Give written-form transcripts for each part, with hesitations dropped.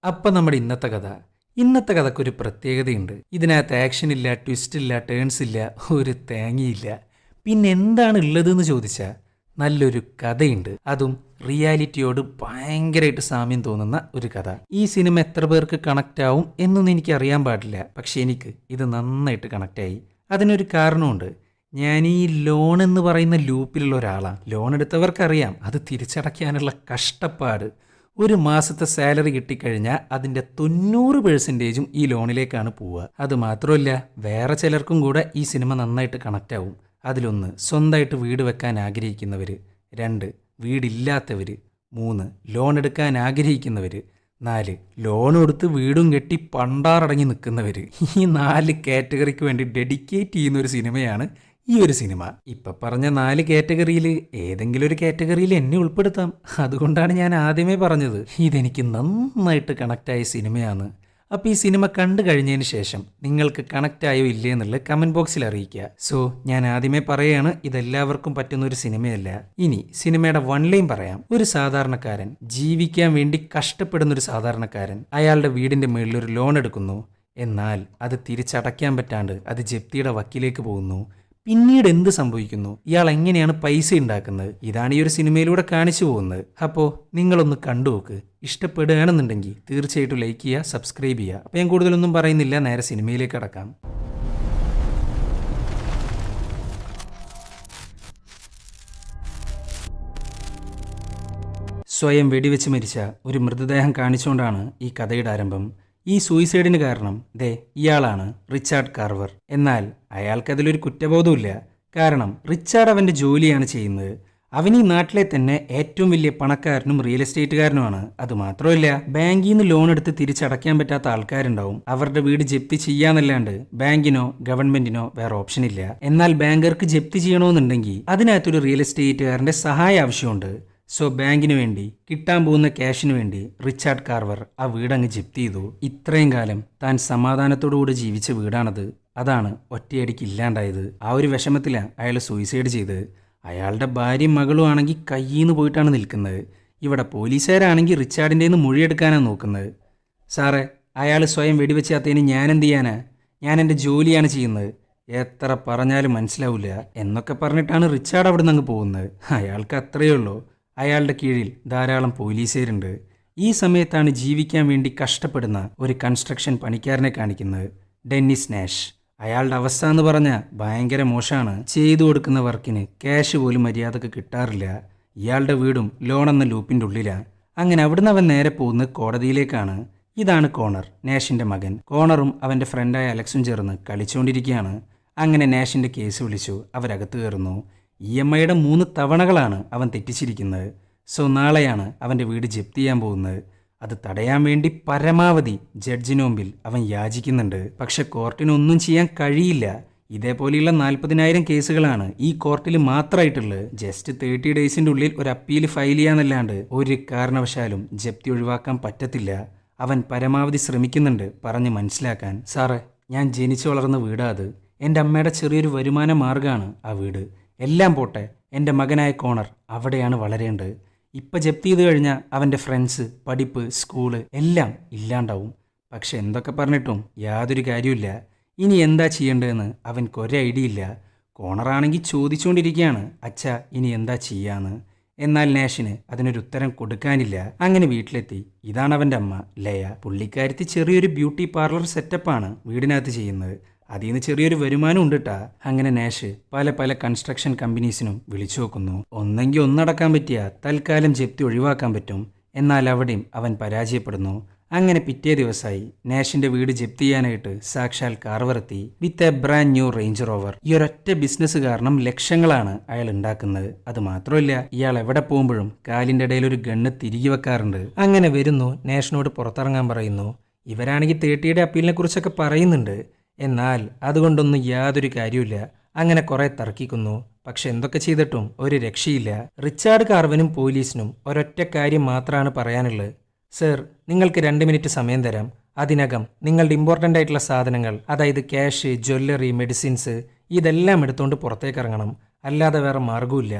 അപ്പം നമ്മുടെ ഇന്നത്തെ കഥക്കൊരു പ്രത്യേകതയുണ്ട്. ഇതിനകത്ത് ആക്ഷൻ ഇല്ല, ട്വിസ്റ്റ് ഇല്ല, ടേൺസ് ഇല്ല, ഒരു തേങ്ങയില്ല. പിന്നെ എന്താണ് ഉള്ളതെന്ന് ചോദിച്ചാൽ നല്ലൊരു കഥയുണ്ട്. അതും റിയാലിറ്റിയോട് ഭയങ്കരമായിട്ട് സാമ്യം തോന്നുന്ന ഒരു കഥ. ഈ സിനിമ എത്ര പേർക്ക് കണക്റ്റ് ആവും എന്നൊന്നും എനിക്ക് അറിയാൻ പാടില്ല. പക്ഷെ എനിക്ക് ഇത് നന്നായിട്ട് കണക്റ്റായി. അതിനൊരു കാരണമുണ്ട്. ഞാൻ ഈ ലോൺ എന്ന് പറയുന്ന ലൂപ്പിലുള്ള ഒരാളാണ്. ലോൺ എടുത്തവർക്കറിയാം അത് തിരിച്ചടയ്ക്കാനുള്ള കഷ്ടപ്പാട്. ഒരു മാസത്തെ സാലറി കിട്ടിക്കഴിഞ്ഞാൽ അതിൻ്റെ 90% ഈ ലോണിലേക്കാണ് പോവുക. അതുമാത്രമല്ല, വേറെ ചിലർക്കും കൂടെ ഈ സിനിമ നന്നായിട്ട് കണക്റ്റ് ആവും. അതിലൊന്ന്, സ്വന്തമായിട്ട് വീട് വെക്കാൻ ആഗ്രഹിക്കുന്നവർ. 2, വീടില്ലാത്തവർ. 3, ലോൺ എടുക്കാൻ ആഗ്രഹിക്കുന്നവർ. 4, ലോൺ എടുത്ത് വീടും കെട്ടി പണ്ടാറടങ്ങി നിൽക്കുന്നവർ. ഈ 4 കാറ്റഗറിക്ക് വേണ്ടി ഡെഡിക്കേറ്റ് ചെയ്യുന്ന ഒരു സിനിമയാണ് ഈ ഒരു സിനിമ. ഇപ്പം പറഞ്ഞ 4 കാറ്റഗറിയിൽ ഏതെങ്കിലും ഒരു കാറ്റഗറിയിൽ എന്നെ ഉൾപ്പെടുത്താം. അതുകൊണ്ടാണ് ഞാൻ ആദ്യമേ പറഞ്ഞത് ഇതെനിക്ക് നന്നായിട്ട് കണക്റ്റായ സിനിമയാണ്. അപ്പോൾ ഈ സിനിമ കണ്ടു കഴിഞ്ഞതിന് ശേഷം നിങ്ങൾക്ക് കണക്റ്റ് ആയോ ഇല്ലേ എന്നുള്ളത് കമൻറ്റ് ബോക്സിൽ അറിയിക്കുക. സോ ഞാൻ ആദ്യമേ പറയുകയാണ്, ഇതെല്ലാവർക്കും പറ്റുന്ന ഒരു സിനിമയല്ല. ഇനി സിനിമയുടെ വൺലൈൻ പറയാം. ഒരു സാധാരണക്കാരൻ, ജീവിക്കാൻ വേണ്ടി കഷ്ടപ്പെടുന്ന ഒരു സാധാരണക്കാരൻ, അയാളുടെ വീടിൻ്റെ മുകളിൽ ഒരു ലോൺ എടുക്കുന്നു. എന്നാൽ അത് തിരിച്ചടയ്ക്കാൻ പറ്റാണ്ട് അത് ജപ്തിയുടെ വക്കിലേക്ക് പോകുന്നു. പിന്നീട് എന്ത് സംഭവിക്കുന്നു, ഇയാൾ എങ്ങനെയാണ് പൈസ ഉണ്ടാക്കുന്നത്, ഇതാണ് ഈ ഒരു സിനിമയിലൂടെ കാണിച്ചു പോകുന്നത്. അപ്പോൾ നിങ്ങളൊന്ന് കണ്ടു നോക്ക്. ഇഷ്ടപ്പെടുകയാണെന്നുണ്ടെങ്കിൽ തീർച്ചയായിട്ടും ലൈക്ക് ചെയ്യുക, സബ്സ്ക്രൈബ് ചെയ്യുക. അപ്പോൾ ഞാൻ കൂടുതലൊന്നും പറയുന്നില്ല, നേരെ സിനിമയിലേക്ക് കടക്കാം. സ്വയം വെടിവെച്ച് മരിച്ച ഒരു മൃതദേഹം കാണിച്ചുകൊണ്ടാണ് ഈ കഥയുടെ ആരംഭം. ഈ സൂയിസൈഡിന് കാരണം ഇയാളാണ്, റിച്ചാർഡ് കാർവർ. എന്നാൽ അയാൾക്കതിലൊരു കുറ്റബോധമില്ല. കാരണം റിച്ചാർഡ് അവൻ്റെ ജോലിയാണ് ചെയ്യുന്നത്. അവൻ ഈ നാട്ടിലെ തന്നെ ഏറ്റവും വലിയ പണക്കാരനും റിയൽ എസ്റ്റേറ്റുകാരനുമാണ്. അതുമാത്രമല്ല, ബാങ്കിൽ നിന്ന് ലോൺ എടുത്ത് തിരിച്ചടയ്ക്കാൻ പറ്റാത്ത ആൾക്കാരുണ്ടാവും. അവരുടെ വീട് ജപ്തി ചെയ്യാന്നല്ലാണ്ട് ബാങ്കിനോ ഗവൺമെന്റിനോ വേറെ ഓപ്ഷൻ ഇല്ല. എന്നാൽ ബാങ്കർക്ക് ജപ്തി ചെയ്യണമെന്നുണ്ടെങ്കിൽ അതിനകത്തൊരു റിയൽ എസ്റ്റേറ്റുകാരൻ്റെ സഹായം ആവശ്യമുണ്ട്. സോ ബാങ്കിന് വേണ്ടി കിട്ടാൻ പോകുന്ന ക്യാഷിന് വേണ്ടി റിച്ചാർഡ് കാർവർ ആ വീടങ്ങ് ജപ്തി ചെയ്തു. ഇത്രയും കാലം താൻ സമാധാനത്തോടുകൂടി ജീവിച്ച വീടാണത്. അതാണ് ഒറ്റയടിക്ക് ഇല്ലാണ്ടായത്. ആ ഒരു വിഷമത്തിലാണ് അയാൾ സൂയിസൈഡ് ചെയ്ത്. അയാളുടെ ഭാര്യയും മകളും ആണെങ്കിൽ കയ്യിൽ നിന്ന് പോയിട്ടാണ് നിൽക്കുന്നത്. ഇവിടെ പോലീസുകാരാണെങ്കിൽ റിച്ചാർഡിൻ്റെ നിന്ന് മൊഴിയെടുക്കാനാണ് നോക്കുന്നത്. സാറേ, അയാൾ സ്വയം വെടിവെച്ചാത്തതിന് ഞാൻ എന്ത് ചെയ്യാനാ? ഞാൻ എൻ്റെ ജോലിയാണ് ചെയ്യുന്നത്, എത്ര പറഞ്ഞാലും മനസ്സിലാവില്ല എന്നൊക്കെ പറഞ്ഞിട്ടാണ് റിച്ചാർഡ് അവിടെ നിന്ന് അങ്ങ് പോകുന്നത്. അയാൾക്ക് അത്രയേ ഉള്ളൂ. അയാളുടെ കീഴിൽ ധാരാളം പോലീസുകാരുണ്ട്. ഈ സമയത്താണ് ജീവിക്കാൻ വേണ്ടി കഷ്ടപ്പെടുന്ന ഒരു കൺസ്ട്രക്ഷൻ പണിക്കാരനെ കാണിക്കുന്നത്, ഡെന്നിസ് നാഷ്. അയാളുടെ അവസ്ഥ എന്ന് പറഞ്ഞാൽ ഭയങ്കര മോശമാണ്. ചെയ്തു കൊടുക്കുന്ന വർക്കിന് ക്യാഷ് പോലും മര്യാദക്ക് കിട്ടാറില്ല. ഇയാളുടെ വീടും ലോൺ എന്ന ലൂപ്പിൻ്റെ ഉള്ളിലാണ്. അങ്ങനെ അവിടുന്ന് അവൻ നേരെ പോകുന്നത് കോടതിയിലേക്കാണ്. ഇതാണ് കോണർ, നാഷിൻ്റെ മകൻ. കോണറും അവൻ്റെ ഫ്രണ്ടായ അലക്സും ചേർന്ന് കളിച്ചുകൊണ്ടിരിക്കുകയാണ്. അങ്ങനെ നാഷിൻ്റെ കേസ് വിളിച്ചു. അവരകത്ത് കയറുന്നു. EMIയുടെ 3 തവണകളാണ് അവൻ തെറ്റിച്ചിരിക്കുന്നത്. സോ നാളെയാണ് അവൻ്റെ വീട് ജപ്തി ചെയ്യാൻ പോകുന്നത്. അത് തടയാൻ വേണ്ടി പരമാവധി ജഡ്ജിന് മുമ്പിൽ അവൻ യാചിക്കുന്നുണ്ട്. പക്ഷെ കോർട്ടിനൊന്നും ചെയ്യാൻ കഴിയില്ല. ഇതേപോലെയുള്ള 40,000 കേസുകളാണ് ഈ കോർട്ടിൽ മാത്രമായിട്ടുള്ളത്. ജസ്റ്റ് 30 ഡേയ്സിൻ്റെ ഉള്ളിൽ ഒരു അപ്പീൽ ഫയൽ ചെയ്യാന്നല്ലാണ്ട് ഒരു കാരണവശാലും ജപ്തി ഒഴിവാക്കാൻ പറ്റത്തില്ല. അവൻ പരമാവധി ശ്രമിക്കുന്നുണ്ട് പറഞ്ഞ് മനസ്സിലാക്കാൻ. സാറേ, ഞാൻ ജനിച്ചു വളർന്ന വീടാ അത്. എൻ്റെ അമ്മയുടെ ചെറിയൊരു വരുമാന മാർഗ്ഗമാണ് ആ വീട്. എല്ലാം പോട്ടെ, എൻ്റെ മകനായ കോണർ അവിടെയാണ് വളരേണ്ടത്. ഇപ്പം ജപ്തി ചെയ്ത് കഴിഞ്ഞാൽ അവൻ്റെ ഫ്രണ്ട്സ്, പഠിപ്പ്, സ്കൂള് എല്ലാം ഇല്ലാണ്ടാവും. പക്ഷെ എന്തൊക്കെ പറഞ്ഞിട്ടും യാതൊരു കാര്യമില്ല. ഇനി എന്താ ചെയ്യേണ്ടതെന്ന് അവൻക്ക് ഒരു ഐഡിയ ഇല്ല. കോണറാണെങ്കിൽ ചോദിച്ചുകൊണ്ടിരിക്കുകയാണ്, അച്ഛാ ഇനി എന്താ ചെയ്യാന്ന്. എന്നാൽ നാഷിന് അതിനൊരു ഉത്തരം കൊടുക്കാനില്ല. അങ്ങനെ വീട്ടിലെത്തി. ഇതാണ് അവൻ്റെ അമ്മ ലയ. പുള്ളിക്കാരത്തി ചെറിയൊരു ബ്യൂട്ടി പാർലർ സെറ്റപ്പാണ് വീടിനകത്ത് ചെയ്യുന്നത്. അതിൽ നിന്ന് ചെറിയൊരു വരുമാനം ഉണ്ട് കേട്ടാ. അങ്ങനെ നാഷ് പല കൺസ്ട്രക്ഷൻ കമ്പനീസിനും വിളിച്ചു നോക്കുന്നു. ഒന്നെങ്കിൽ ഒന്നടക്കാൻ പറ്റിയ തൽക്കാലം ജപ്തി ഒഴിവാക്കാൻ പറ്റും. എന്നാൽ അവിടെയും അവൻ പരാജയപ്പെടുന്നു. അങ്ങനെ പിറ്റേ ദിവസമായി നാഷിന്റെ വീട് ജപ്തി ചെയ്യാനായിട്ട് സാക്ഷാൽ കാർവർ എത്തി with a brand new range rover. ഈ ഒരൊറ്റ ബിസിനസ് കാരണം ലക്ഷങ്ങളാണ് അയാൾ ഉണ്ടാക്കുന്നത്. അത് മാത്രമല്ല, ഇയാൾ എവിടെ പോകുമ്പോഴും കാലിന്റെ ഇടയിൽ ഒരു ഗണ്ണ് തിരികെ വെക്കാറുണ്ട്. അങ്ങനെ വരുന്നു, നാഷിനോട് പുറത്തിറങ്ങാൻ പറയുന്നു. ഇവരാണെങ്കിൽ 30യുടെ അപ്പീലിനെ കുറിച്ചൊക്കെ പറയുന്നുണ്ട്. എന്നാൽ അതുകൊണ്ടൊന്നും യാതൊരു കാര്യമില്ല. അങ്ങനെ കുറെ തർക്കിക്കുന്നു. പക്ഷെ എന്തൊക്കെ ചെയ്തിട്ടും ഒരു രക്ഷയില്ല. റിച്ചാർഡ് കാർവനും പോലീസിനും ഒരൊറ്റ കാര്യം മാത്രമാണ് പറയാനുള്ളത്. സർ, നിങ്ങൾക്ക് 2 മിനിറ്റ് സമയം തരാം. അതിനകം നിങ്ങളുടെ ഇമ്പോർട്ടൻ്റ് ആയിട്ടുള്ള സാധനങ്ങൾ, അതായത് ക്യാഷ്, ജ്വല്ലറി, മെഡിസിൻസ്, ഇതെല്ലാം എടുത്തുകൊണ്ട് പുറത്തേക്ക് ഇറങ്ങണം. അല്ലാതെ വേറെ മാർഗമില്ല.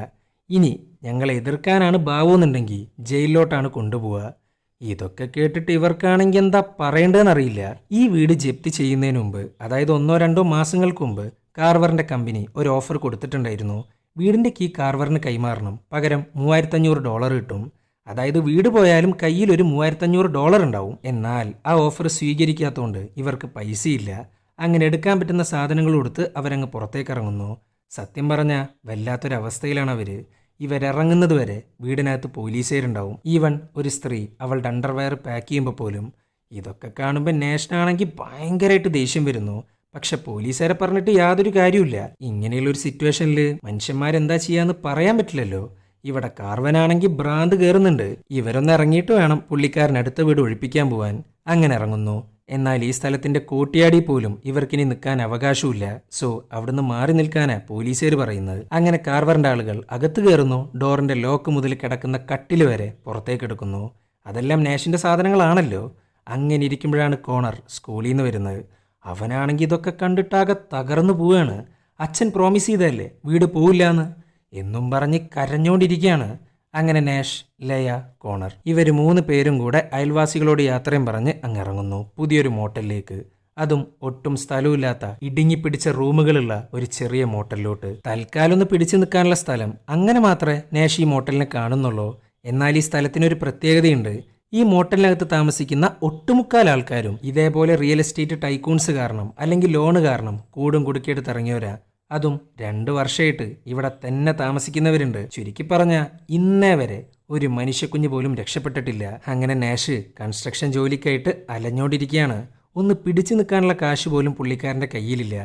ഇനി ഞങ്ങളെ എതിർക്കാനാണ് ഭാവമെന്നുണ്ടെങ്കിൽ ജയിലിലോട്ടാണ് കൊണ്ടുപോവുക. ഇതൊക്കെ കേട്ടിട്ട് ഇവർക്കാണെങ്കിൽ എന്താ പറയേണ്ടതെന്നറിയില്ല. ഈ വീട് ജപ്തി ചെയ്യുന്നതിന് മുമ്പ്, അതായത് 1-2 മാസങ്ങൾക്ക് മുമ്പ് കാർവറിന്റെ കമ്പനി ഒരു ഓഫർ കൊടുത്തിട്ടുണ്ടായിരുന്നു. വീടിന്റെ കീ കാർവറിന് കൈമാറണം, പകരം $3500 കിട്ടും. അതായത് വീട് പോയാലും കയ്യിൽ ഒരു $3500 ഉണ്ടാവും. എന്നാൽ ആ ഓഫർ സ്വീകരിക്കാത്തതുകൊണ്ട് ഇവർക്ക് പൈസയില്ല. അങ്ങനെ എടുക്കാൻ പറ്റുന്ന സാധനങ്ങൾ കൊടുത്ത് അവരങ്ങ് പുറത്തേക്ക് ഇറങ്ങുന്നു. സത്യം പറഞ്ഞാൽ വല്ലാത്തൊരവസ്ഥയിലാണ് അവര്. ഇവരിറങ്ങുന്നത് വരെ വീടിനകത്ത് പോലീസുകാരുണ്ടാവും. ഈവൻ ഒരു സ്ത്രീ അവളുടെ അണ്ടർവെയർ പാക്ക് ചെയ്യുമ്പോൾ പോലും. ഇതൊക്കെ കാണുമ്പോൾ നാഷനാണെങ്കിൽ ഭയങ്കരമായിട്ട് ദേഷ്യം വരുന്നു. പക്ഷെ പോലീസുകാരെ പറഞ്ഞിട്ട് യാതൊരു കാര്യമില്ല. ഇങ്ങനെയുള്ളൊരു സിറ്റുവേഷനിൽ മനുഷ്യന്മാരെന്താ ചെയ്യാന്ന് പറയാൻ പറ്റില്ലല്ലോ. ഇവിടെ കാർവനാണെങ്കിൽ ഭ്രാന്ത് കയറുന്നുണ്ട്. ഇവരൊന്ന് ഇറങ്ങിയിട്ട് വേണം പുള്ളിക്കാരൻ അടുത്ത വീട് ഒഴിപ്പിക്കാൻ പോവാൻ. അങ്ങനെ ഇറങ്ങുന്നു. എന്നാൽ ഈ സ്ഥലത്തിന്റെ കോട്ടിയാടി പോലും ഇവർക്കിനി നിൽക്കാൻ അവകാശമില്ല. സോ അവിടുന്ന് മാറി നിൽക്കാനാ പോലീസുകാർ പറയുന്നത്. അങ്ങനെ കാർവറിന്റെ ആളുകൾ അകത്ത് കയറുന്നു. ഡോറിന്റെ ലോക്ക് മുതൽ കിടക്കുന്ന കട്ടില് വരെ പുറത്തേക്ക് എടുക്കുന്നു. അതെല്ലാം നാഷിന്റെ സാധനങ്ങളാണല്ലോ. അങ്ങനെ ഇരിക്കുമ്പോഴാണ് കോണർ സ്കൂളിൽ നിന്ന് വരുന്നത്. അവനാണെങ്കിൽ ഇതൊക്കെ കണ്ടിട്ടാകെ തകർന്നു പോവുകയാണ്. അച്ഛൻ പ്രോമിസ് ചെയ്തതല്ലേ വീട് പോവില്ലാന്ന് എന്നും പറഞ്ഞ് കരഞ്ഞോണ്ടിരിക്കുകയാണ്. അങ്ങനെ നാഷ്, ലയ, കോണർ ഇവർ 3 പേരും കൂടെ അയൽവാസികളോട് യാത്രയും പറഞ്ഞ് അങ്ങിറങ്ങുന്നു പുതിയൊരു മോട്ടലിലേക്ക്. അതും ഒട്ടും സ്ഥലമില്ലാത്ത ഇടുങ്ങിപ്പിടിച്ച റൂമുകളുള്ള ഒരു ചെറിയ മോട്ടലിലോട്ട്. തൽക്കാലം ഒന്ന് പിടിച്ചു നിൽക്കാനുള്ള സ്ഥലം അങ്ങനെ മാത്രമേ നാഷ് ഈ മോട്ടലിനെ കാണുന്നുള്ളൂ. എന്നാൽ ഈ സ്ഥലത്തിനൊരു പ്രത്യേകതയുണ്ട്. ഈ മോട്ടലിനകത്ത് താമസിക്കുന്ന ഒട്ടുമുക്കാൽ ആൾക്കാരും ഇതേപോലെ റിയൽ എസ്റ്റേറ്റ് ടൈക്കൂൺസ് കാരണം അല്ലെങ്കിൽ ലോണ് കാരണം കൂടും കുടുക്കിയെടുത്ത് ഇറങ്ങിയവരാ. അതും 2 വർഷമായിട്ട് ഇവിടെ തന്നെ താമസിക്കുന്നവരുണ്ട്. ചുരുക്കി പറഞ്ഞ ഇന്നേ വരെ ഒരു മനുഷ്യക്കുഞ്ഞ് പോലും രക്ഷപ്പെട്ടിട്ടില്ല. അങ്ങനെ നാഷ് കൺസ്ട്രക്ഷൻ ജോലിക്കായിട്ട് അലഞ്ഞോണ്ടിരിക്കുകയാണ്. ഒന്ന് പിടിച്ചു നിൽക്കാനുള്ള കാശ് പോലും പുള്ളിക്കാരൻ്റെ കയ്യിലില്ല.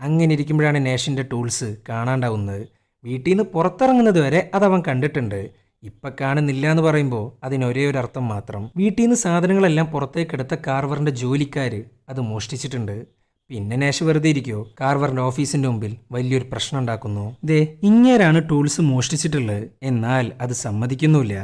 അങ്ങനെ ഇരിക്കുമ്പോഴാണ് നാഷിൻ്റെ ടൂൾസ് കാണാണ്ടാവുന്നത്. വീട്ടിൽ നിന്ന് പുറത്തിറങ്ങുന്നത് വരെ അതവൻ കണ്ടിട്ടുണ്ട്. ഇപ്പം കാണുന്നില്ല എന്ന് പറയുമ്പോൾ അതിനൊരേ ഒരു അർത്ഥം മാത്രം. വീട്ടിൽ നിന്ന് സാധനങ്ങളെല്ലാം പുറത്തേക്കെടുത്ത കാർവറിൻ്റെ ജോലിക്കാർ അത് മോഷ്ടിച്ചിട്ടുണ്ട്. പിന്നെ നാഷ് വെറുതെ ഇരിക്കുമോ? കാർവറിന്റെ ഓഫീസിന്റെ മുമ്പിൽ വലിയൊരു പ്രശ്നം ഉണ്ടാക്കുന്നു. ദേ ഇങ്ങേരാണ് ടൂൾസ് മോഷ്ടിച്ചിട്ടുള്ളത്. എന്നാൽ അത് സമ്മതിക്കുന്നില്ല.